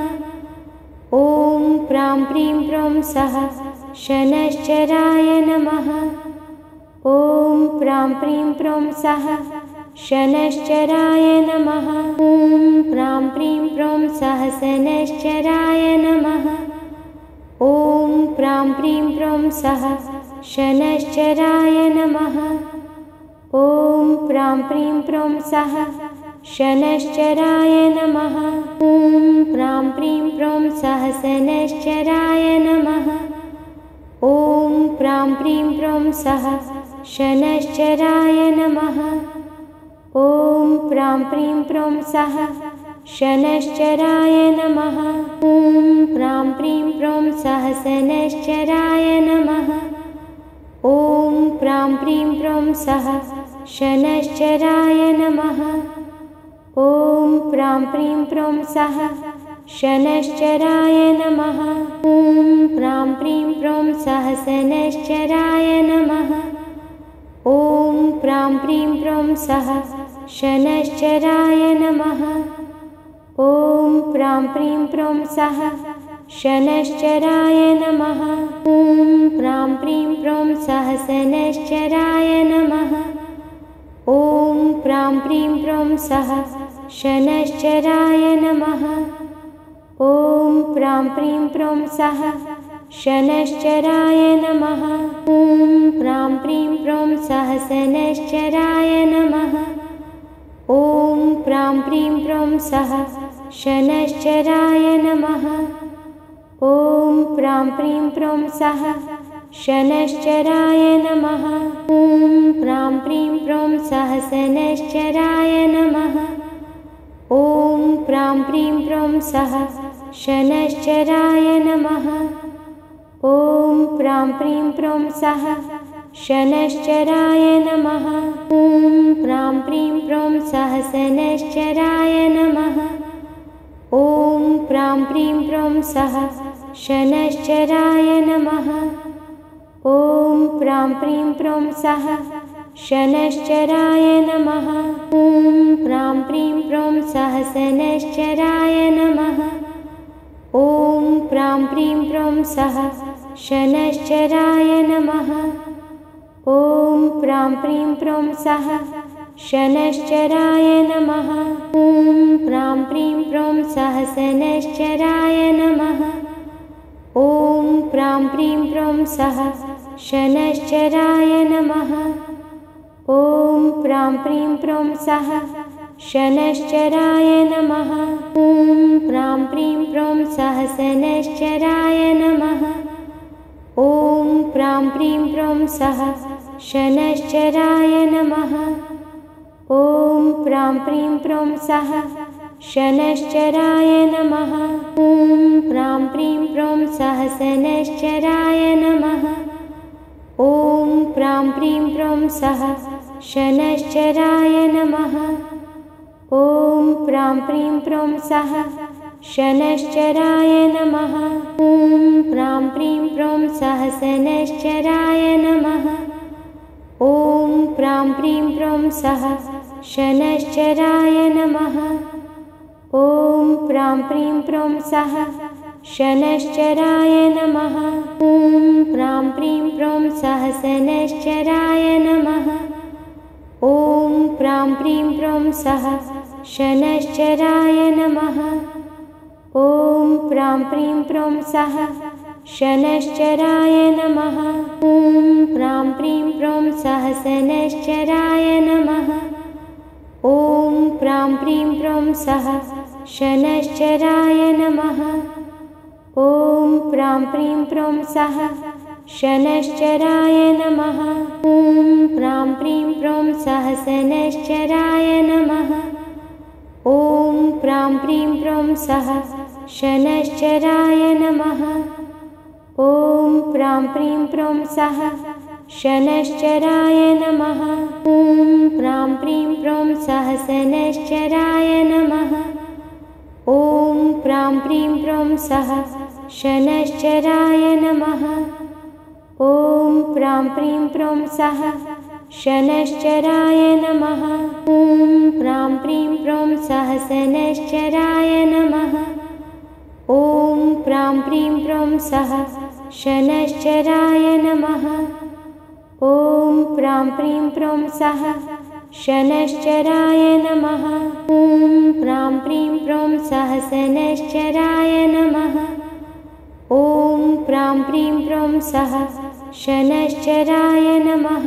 ॐ प्रां प्रीं प्रों सः शनश्चराय नमः। ॐ प्रां प्रीं प्रों सः शनश्चराय नमः। ॐ प्रां प्रीं प्रों सहसनश्चराय नमः। ॐ प्रां प्रीं प्रों सः शनश्चराय नमः। ॐ प्रां प्रीं प्रों सः शनश्चराय नमः। ॐ प्रां प्रीं प्रौं सहसनश्चराय नमः। ॐ प्रां प्रीं प्रौं सः शनश्चराय नमः। ॐ प्रां प्रीं प्रौं सः शनश्चराय नमः। ॐ प्रां प्रीं प्रौं सहसनश्चराय नमः। ॐ प्रां प्रीं प्रौं सः शनश्चराय नमः। ॐ प्रां प्रीं प्रौं सः शनश्चराय नमः। ॐ प्रां प्रीं प्रौं सहसनश्चराय नमः। ॐ प्रां प्रीं प्रौं सः शनश्चराय नमः। ॐ प्रां प्रीं प्रौं सः शनश्चराय नमः। ॐ प्रां प्रीं प्रौं सहसनश्चराय नमः। ॐ प्रां प्रीं प्रौं सः शनश्चराय नमः। ॐ प्रां प्रीं प्रौं सः शनश्चराय नमः। ॐ प्रां प्रीं प्रौं सहसनश्चराय नमः। ॐ प्रां प्रीं प्रौं सः शनश्चराय नमः। ॐ प्रां प्रीं प्रौं सः शनश्चराय नमः। ॐ प्रां प्रीं प्रौं सहसनश्चराय नमः। ॐ प्रां प्रीं प्रौं सः शनश्चराय नमः। ॐ प्रां प्रीं प्रौं सः शनश्चराय नमः। ॐ प्रां प्रीं प्रौं सहसनश्चराय नमः। ॐ प्रां प्रीं प्रौं सः शनश्चराय नमः। ॐ प्रां प्रीं प्रौं सः शनश्चराय नमः। ॐ प्रां प्रीं प्रौं सहसनश्चराय नमः। ॐ प्रां प्रीं प्रौं सः शनश्चराय नमः। ॐ प्रां प्रीं प्रौं सः शनश्चराय नमः। ॐ प्रां प्रीं प्रौं सहसनश्चराय नमः। ॐ प्रां प्रीं प्रौं सः शनश्चराय नमः। ॐ प्रां प्रीं प्रौं सः शनश्चराय नमः। ॐ प्रां प्रीं प्रौं सहसनश्चराय नमः। ॐ प्रां प्रीं प्रौं सः शनश्चराय नमः। ॐ प्रां प्रीं प्रौं सः शनश्चराय नमः। ॐ प्रां प्रीं प्रौं सहसनश्चराय नमः। ॐ प्रां प्रीं प्रौं सः शनश्चराय नमः। ॐ प्रां प्रीं प्रौं सः शनश्चराय नमः। ॐ प्रां प्रीं प्रौं सहसनश्चराय नमः। ॐ प्रां प्रीं प्रौं सः शनश्चराय नमः। ॐ प्रां प्रीं प्रौं सः शनश्चराय नमः। ॐ प्रां प्रीं प्रौं सहसनश्चराय नमः। ॐ प्रां प्रीं प्रौं सः शनश्चराय नमः। ॐ प्रां प्रीं प्रौं सः शनश्चराय नमः। ॐ प्रां प्रीं प्रौं सहसनश्चराय नमः। ॐ प्रां प्रीं प्रौं सः शनश्चराय नमः। ॐ प्रां प्रीं प्रौं सः शनश्चराय नमः। ॐ प्रां प्रीं प्रौं सहसनश्चराय नमः। ॐ प्रां प्रीं प्रौं सः शनश्चराय नमः। ॐ प्रां प्रीं प्रौं सः शनश्चराय नमः। ॐ प्रां प्रीं प्रौं सहसनश्चराय नमः। ॐ प्रां प्रीं प्रौं सः शनश्चराय नमः। ॐ प्रां प्रीं प्रौं सः शनश्चराय नमः। ॐ प्रां प्रीं प्रौं सहसनश्चराय नमः। ॐ प्रां प्रीं प्रौं सः शनश्चराय नमः। ॐ प्रां प्रीं प्रौं सः शनश्चराय नमः। ॐ प्रां प्रीं प्रौं सहसनश्चराय नमः। ॐ प्रां प्रीं प्रौं सः शनश्चराय नमः।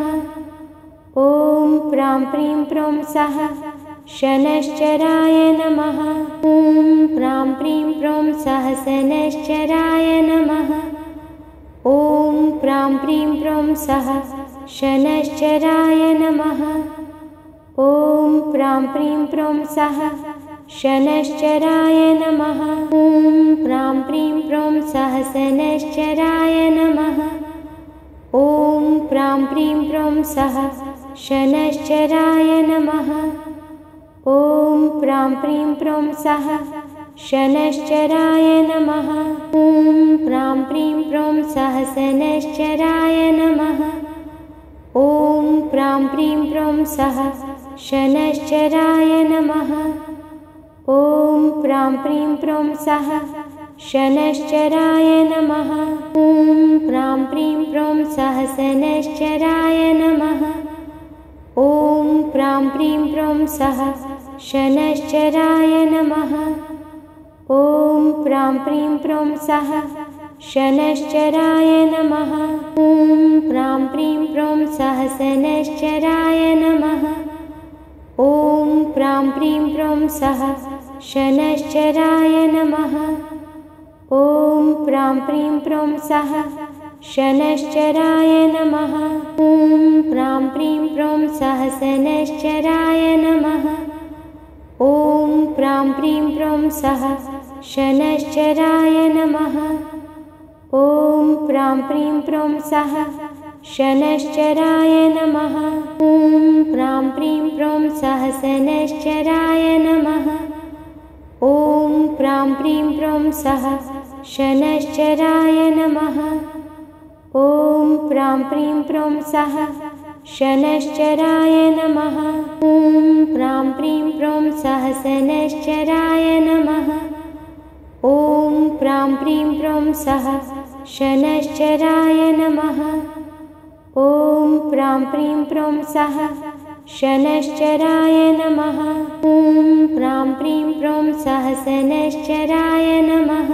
ॐ प्रां प्रीं प्रौं सः शनश्चराय नमः। ॐ प्रां प्रीं प्रों सहसनश्चराय नमः। ॐ प्रां प्रीं प्रों सः शनश्चराय नमः। ॐ प्रां प्रीं प्रों सः शनश्चराय नमः। ॐ प्रां प्रीं प्रों सहसनश्चराय नमः। ॐ प्रां प्रीं प्रों सः शनश्चराय नमः। ॐ प्रां प्रीं प्रों सः शनश्चराय नमः। ॐ प्रां प्रीं प्रों सहसनश्चराय नमः। ॐ प्रां प्रीं प्रों सः शनश्चराय नमः। ॐ प्रां प्रीं प्रों सः शनश्चराय नमः। ॐ प्रां प्रीं प्रों सहसनश्चराय नमः। ॐ प्रां प्रीं प्रों सः शनश्चराय नमः। ॐ प्रां प्रीं प्रों सः शनश्चराय नमः। ॐ प्रां प्रीं प्रों सहसनश्चराय नमः। ॐ प्रां प्रीं प्रों सः शनश्चराय नमः। ॐ प्रां प्रीं प्रों सः शनश्चराय नमः। ॐ प्रां प्रीं प्रों सहसनश्चराय नमः। ॐ प्रां प्रीं प्रों सः शनश्चराय नमः। ॐ प्रां प्रीं प्रों सः शनश्चराय नमः। ॐ प्रां प्रीं प्रों सहसनश्चराय नमः। ॐ प्रां प्रीं प्रों सः शनश्चराय नमः। ॐ प्रां प्रीं प्रों सः शनश्चराय नमः। ॐ प्रां प्रीं प्रों सहसनश्चराय नमः। ॐ प्रां प्रीं प्रों सः शनश्चराय नमः। ॐ प्रां प्रीं प्रों सः शनश्चराय नमः। ॐ प्रां प्रीं प्रों सहसनश्चराय नमः।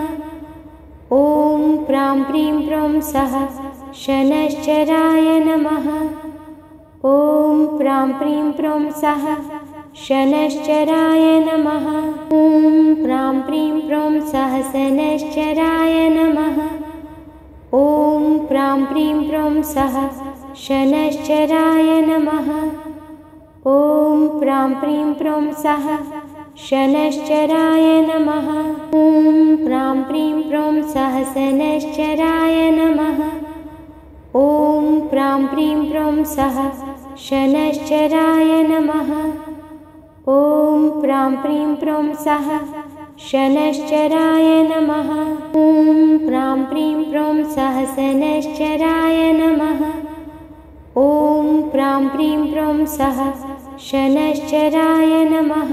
ॐ प्रां प्रीं प्रों सः शनश्चराय नमः। ॐ प्रां प्रीं प्रों सः शनश्चराय नमः। ॐ प्रां प्रीं प्रों सहसनश्चराय नमः। ॐ प्रां प्रीं प्रों सः शनश्चराय नमः। ॐ प्रां प्रीं प्रों सः शनश्चराय नमः। ॐ प्रां प्रीं प्रों सहसनश्चराय नमः। ॐ प्रां प्रीं प्रों सः शनश्चराय नमः। ॐ प्रां प्रीं प्रों सः शनश्चराय नमः। ॐ प्रां प्रीं प्रों सहसनश्चराय नमः। ॐ प्रां प्रीं प्रों सः शनश्चराय नमः।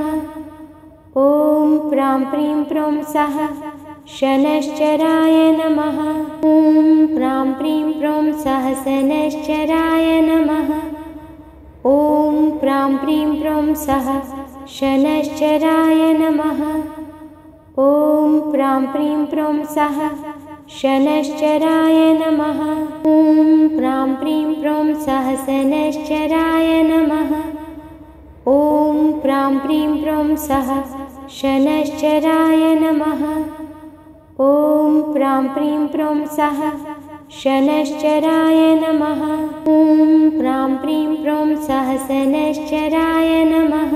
ॐ प्रां प्रीं प्रों सः शनश्चराय नमः। ॐ प्रां प्रीं प्रों सहसनश्चराय नमः। ॐ प्रां प्रीं प्रों सः शनश्चराय नमः। ॐ प्रां प्रीं प्रों सः शनश्चराय नमः। ॐ प्रां प्रीं प्रों सहसनश्चराय नमः। ॐ प्रां प्रीं प्रों सः शनश्चराय नमः। ॐ प्रां प्रीं प्रों सः शनश्चराय नमः। ॐ प्रां प्रीं प्रों सहसनश्चराय नमः।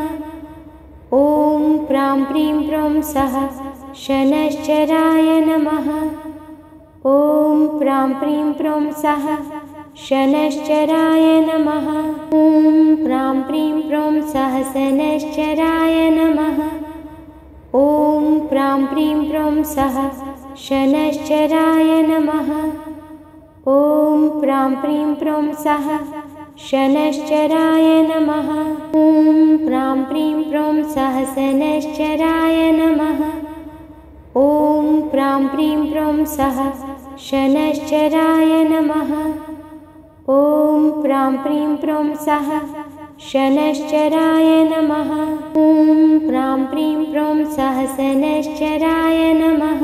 ॐ प्रां प्रीं प्रों सः शनश्चराय नमः। ॐ प्रां प्रीं प्रों सः शनश्चराय नमः। ॐ प्रां प्रीं प्रों सहसनश्चराय नमः। ॐ प्रां प्रीं प्रों सः शनश्चराय नमः। ॐ प्रां प्रीं प्रों सः शनश्चराय नमः। ॐ प्रां प्रीं प्रों सहसनश्चराय नमः। ॐ प्रां प्रीं प्रों सः शनश्चराय नमः। ॐ प्रां प्रीं प्रों सः शनश्चराय नमः। ॐ प्रां प्रीं प्रों सहसनश्चराय नमः।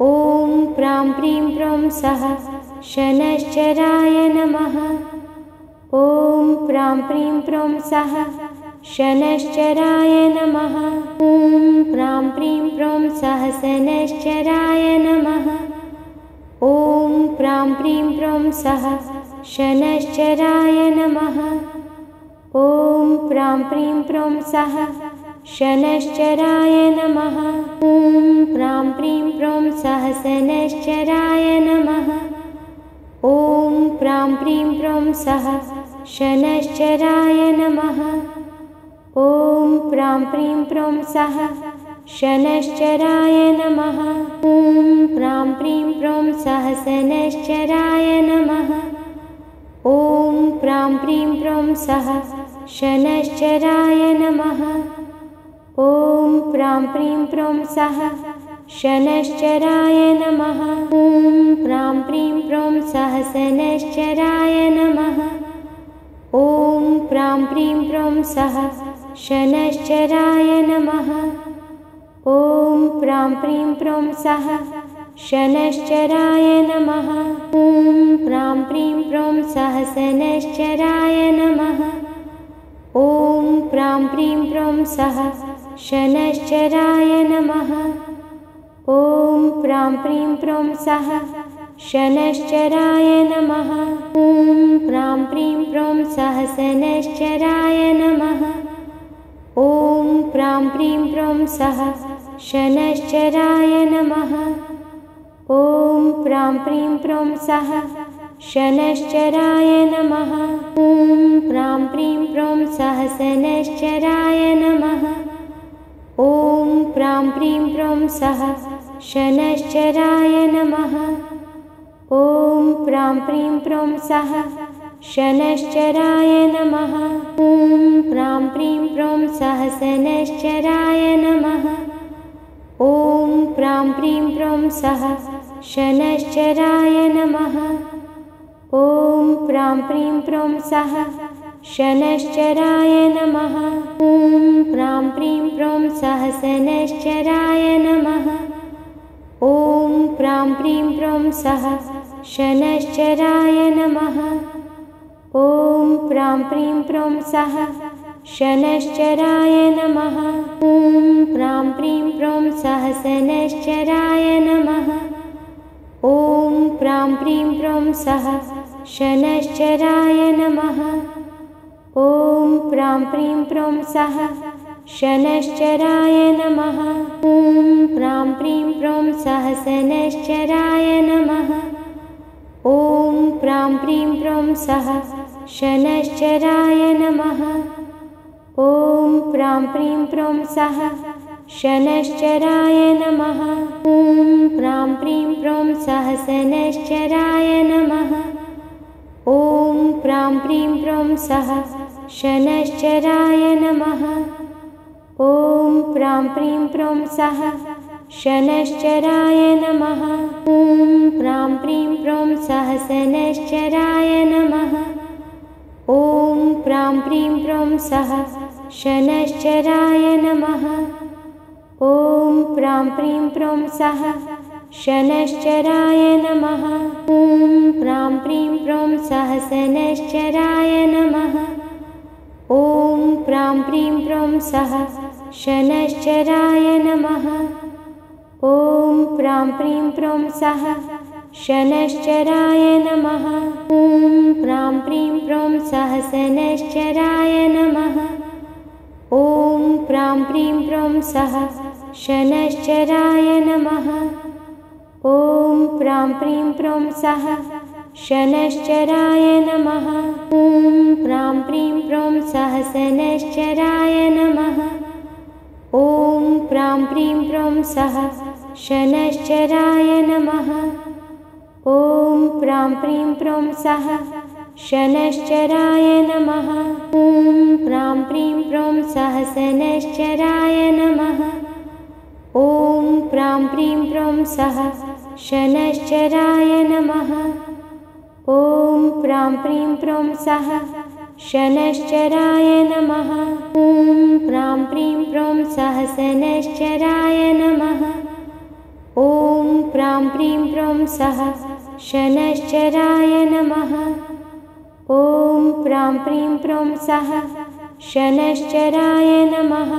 ॐ प्रां प्रीं प्रों सः शनश्चराय नमः। ॐ प्रां प्रीं प्रों सः शनश्चराय नमः। ॐ प्रां प्रीं प्रौं सहसनश्चराय नमः। ॐ प्रां प्रीं प्रौं सः शनश्चराय नमः। ॐ प्रां प्रीं प्रौं सः शनश्चराय नमः। ॐ प्रां प्रीं प्रौं सहसनश्चराय नमः। ॐ प्रां प्रीं प्रौं सः शनश्चराय नमः। ॐ प्रां प्रीं प्रौं सः शनश्चराय नमः। ॐ प्रां प्रीं प्रौं सहसनश्चराय नमः। ॐ प्रां प्रीं प्रौं सः शनश्चराय नमः। ॐ प्रां प्रीं प्रौं सः शनश्चराय नमः। ॐ प्रां प्रीं प्रौं सहसनश्चराय नमः। ॐ प्रां प्रीं प्रौं सः शनश्चराय नमः। ॐ प्रां प्रीं प्रौं सः शनश्चराय नमः। ॐ प्रां प्रीं प्रौं सहसनश्चराय नमः। ॐ प्रां प्रीं प्रौं सः शनश्चराय नमः। ॐ प्रां प्रीं प्रौं सः शनश्चराय नमः। ॐ प्रां प्रीं प्रौं सहसनश्चराय नमः। ॐ प्रां प्रीं प्रौं सः शनश्चराय नमः। ॐ प्रां प्रीं प्रौं सः शनश्चराय नमः। ॐ प्रां प्रीं प्रौं सहसनश्चराय नमः। ॐ प्रां प्रीं प्रौं सः शनश्चराय नमः। ॐ प्रां प्रीं प्रौं सः शनश्चराय नमः। ॐ प्रां प्रीं प्रौं सहसनश्चराय नमः। ॐ प्रां प्रीं प्रौं सः शनश्चराय नमः। ॐ प्रां प्रीं प्रौं सः शनश्चराय नमः। ॐ प्रां प्रीं प्रौं सहसनश्चराय नमः। ॐ प्रां प्रीं प्रौं सः शनश्चराय नमः। ॐ प्रां प्रीं प्रौं सः शनश्चराय नमः। ॐ प्रां प्रीं प्रौं सहसनश्चराय नमः। ॐ प्रां प्रीं प्रौं सः शनश्चराय नमः। ॐ प्रां प्रीं प्रौं सः शनश्चराय नमः। ॐ प्रां प्रीं प्रौं सहसनश्चराय नमः। ॐ प्रां प्रीं प्रौं सः शनश्चराय नमः। ॐ प्रां प्रीं प्रौं सः शनश्चराय नमः। ॐ प्रां प्रीं प्रौं सहसनश्चराय नमः। ॐ प्रां प्रीं प्रौं सः शनश्चराय नमः। ॐ प्रां प्रीं प्रौं सः शनश्चराय नमः। ॐ प्रां प्रीं प्रौं सहसनश्चराय नमः। ॐ प्रां प्रीं प्रौं सः शनश्चराय नमः। ॐ प्रां प्रीं प्रौं सः शनश्चराय नमः। ॐ प्रां प्रीं प्रौं सहसनश्चराय नमः। ॐ प्रां प्रीं प्रौं सः शनश्चराय नमः। ॐ प्रां प्रीं प्रौं सः शनश्चराय नमः। ॐ प्रां प्रीं प्रौं सहसनश्चराय नमः। ॐ प्रां प्रीं प्रौं सः शनश्चराय नमः। ॐ प्रां प्रीं प्रौं सः शनश्चराय नमः। ॐ प्रां प्रीं प्रौं सहसनश्चराय नमः। ॐ प्रां प्रीं प्रौं सः शनश्चराय नमः। ॐ प्रां प्रीं प्रौं सः शनश्चराय नमः। ॐ प्रां प्रीं प्रौं सहसनश्चराय नमः। ॐ प्रां प्रीं प्रौं सः शनश्चराय नमः। ॐ प्रां प्रीं प्रौं सः शनश्चराय नमः। ॐ प्रां प्रीं प्रौं सहसनश्चराय नमः। ॐ प्रां प्रीं प्रौं सः शनश्चराय नमः। ॐ प्रां प्रीं प्रौं सः शनश्चराय नमः।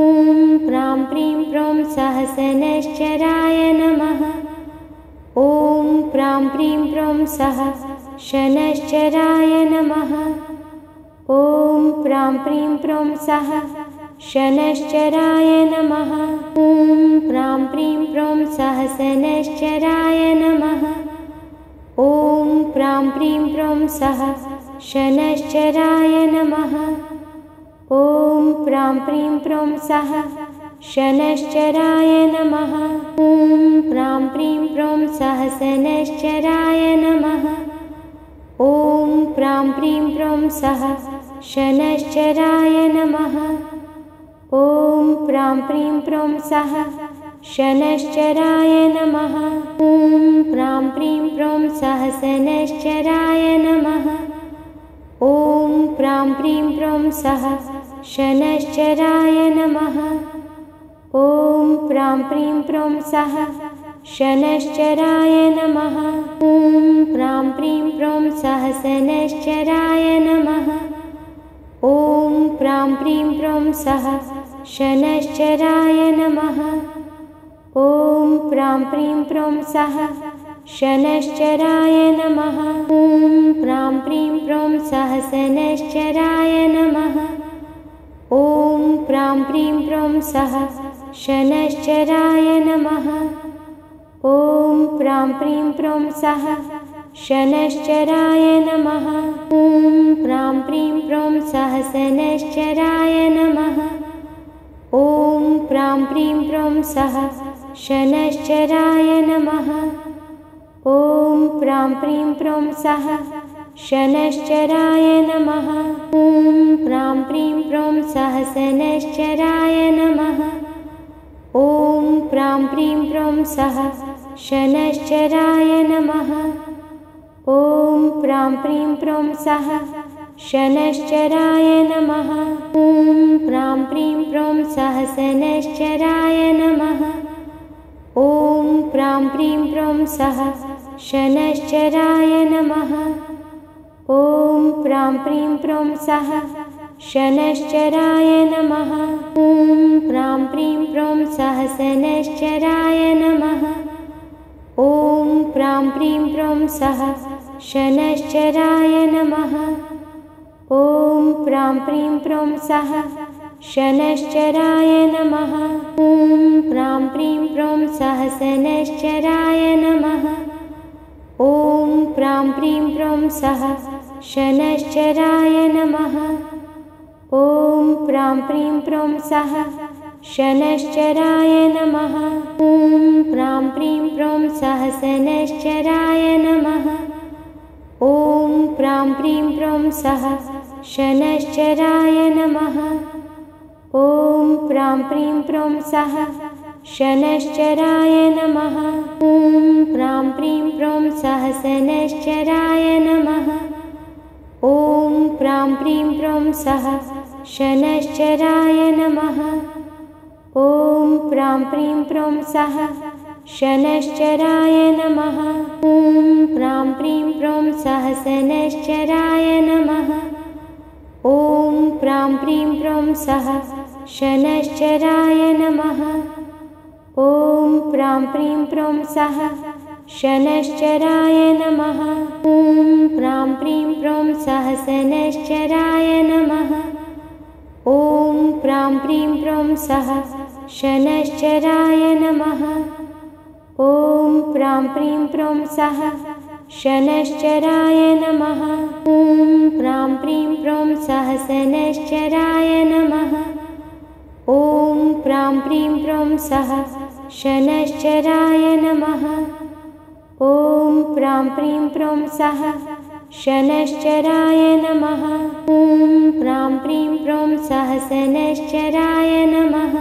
ॐ प्रां प्रीं प्रों सहसनश्चराय नमः। ॐ प्रां प्रीं प्रों सः शनश्चराय नमः। ॐ प्रां प्रीं प्रों सः शनश्चराय नमः। ॐ प्रां प्रीं प्रों सहसनश्चराय नमः। ॐ प्रां प्रीं प्रों सः शनश्चराय नमः। ॐ प्रां प्रीं प्रों सः शनश्चराय नमः। ॐ प्रां प्रीं प्रों सहसनश्चराय नमः। ॐ प्रां प्रीं प्रों सः शनश्चराय नमः। ॐ प्रां प्रीं प्रों सः शनश्चराय नमः। ॐ प्रां प्रीं प्रों सहसनश्चराय नमः। ॐ प्रां प्रीं प्रों सः शनश्चराय नमः। ॐ प्रां प्रीं प्रों सः शनश्चराय नमः। ॐ प्रां प्रीं प्रों सहसनश्चराय नमः। ॐ प्रां प्रीं प्रों सः शनश्चराय नमः। ॐ प्रां प्रीं प्रों सः शनश्चराय नमः। ॐ प्रां प्रीं प्रों सहसनश्चराय नमः। ॐ प्रां प्रीं प्रों सः शनश्चराय नमः। ॐ प्रां प्रीं प्रों सः शनश्चराय नमः। ॐ प्रां प्रीं प्रों सहसनश्चराय नमः। ॐ प्रां प्रीं प्रों सः शनश्चराय नमः। ॐ प्रां प्रीं प्रों सः शनश्चराय नमः। ॐ प्रां प्रीं प्रों सहसनश्चराय नमः। ॐ प्रां प्रीं प्रों सः शनश्चराय नमः। ॐ प्रां प्रीं प्रों सः शनश्चराय नमः। ॐ प्रां प्रीं प्रों सहसनश्चराय नमः। ॐ प्रां प्रीं प्रों सः शनश्चराय नमः। ॐ प्रां प्रीं प्रों सः शनश्चराय नमः। ॐ प्रां प्रीं प्रों सहसनश्चराय नमः। ॐ प्रां प्रीं प्रों सः शनश्चराय नमः। ॐ प्रां प्रीं प्रों सः शनश्चराय नमः। ॐ प्रां प्रीं प्रों सहसनश्चराय नमः। ॐ प्रां प्रीं प्रों सः शनश्चराय नमः। ॐ प्रां प्रीं प्रों सः शनश्चराय नमः। ॐ प्रां प्रीं प्रों सहसनश्चराय नमः। ॐ प्रां प्रीं प्रों सः शनश्चराय नमः। ॐ प्रां प्रीं प्रों सः शनश्चराय नमः। ॐ प्रां प्रीं प्रों सहसनश्चराय नमः। ॐ प्रां प्रीं प्रों सः शनश्चराय नमः। ॐ प्रां प्रीं प्रों सः शनश्चराय नमः। ॐ प्रां प्रीं प्रों सहसनश्चराय नमः। ॐ प्रां प्रीं प्रों सः शनश्चराय नमः। ॐ प्रां प्रीं प्रों सः शनश्चराय नमः। ॐ प्रां प्रीं प्रों सहसनश्चराय नमः। ॐ प्रां प्रीं प्रों सः शनश्चराय नमः। ॐ प्रां प्रीं प्रों सः शनश्चराय नमः। ॐ प्रां प्रीं प्रों सहसनश्चराय नमः। ॐ प्रां प्रीं प्रों सः शनश्चराय नमः। ॐ प्रां प्रीं प्रों सः शनश्चराय नमः। ॐ प्रां प्रीं प्रों सहसनश्चराय नमः।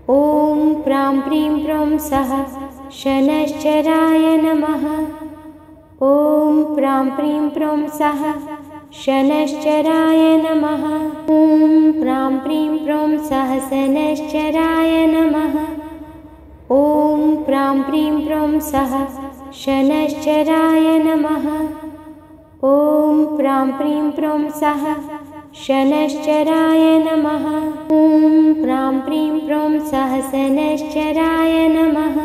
ॐ प्रां प्रीं प्रों सः शनश्चराय नमः। ॐ प्रां प्रीं प्रों सः शनश्चराय नमः। ॐ प्रां प्रीं प्रों सहसनश्चराय नमः। ॐ प्रां प्रीं प्रों सः शनश्चराय नमः। ॐ प्रां प्रीं प्रों सः शनश्चराय नमः। ॐ प्रां प्रीं प्रौं सः शनश्चराय नमः।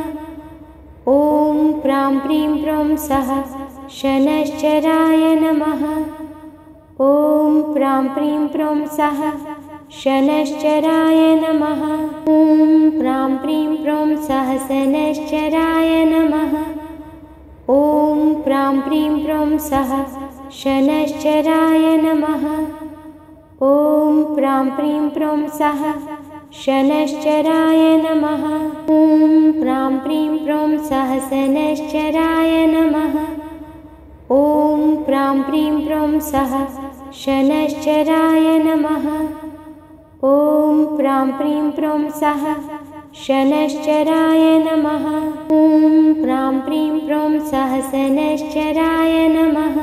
ॐ प्रां प्रीं प्रौं सः शनश्चराय नमः। ॐ प्रां प्रीं प्रौं सः शनश्चराय नमः। ॐ प्रां प्रीं प्रौं सः शनश्चराय नमः। ॐ प्रां प्रीं प्रौं सः शनश्चराय नमः। ॐ प्रां प्रीं प्रौं सः शनश्चराय नमः। ॐ प्रां प्रीं प्रौं सः शनश्चराय नमः। ॐ प्रां प्रीं प्रौं सः शनश्चराय नमः। ॐ प्रां प्रीं प्रौं सः शनश्चराय नमः। ॐ प्रां प्रीं प्रौं सः शनश्चराय नमः।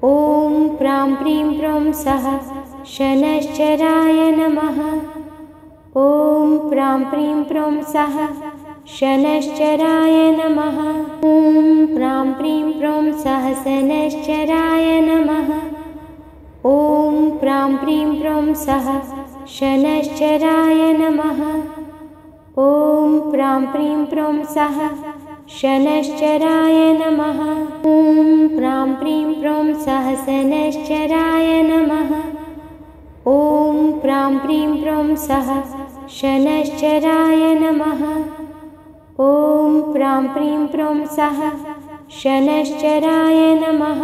ॐ प्रां प्रीं प्रौं सः शनश्चराय नमः। ॐ प्रां प्रीं प्रौं सः शनश्चराय नमः। ॐ प्रां प्रीं प्रौं सः शनश्चराय नमः। ॐ प्रां प्रीं प्रौं सः शनश्चराय नमः। ॐ प्रां प्रीं प्रौं सः शनश्चराय नमः। ॐ प्रां प्रीं प्रौं सः शनश्चराय नमः। ॐ प्रां प्रीं प्रौं सः शनश्चराय नमः। ॐ प्रां प्रीं प्रौं सः शनश्चराय नमः।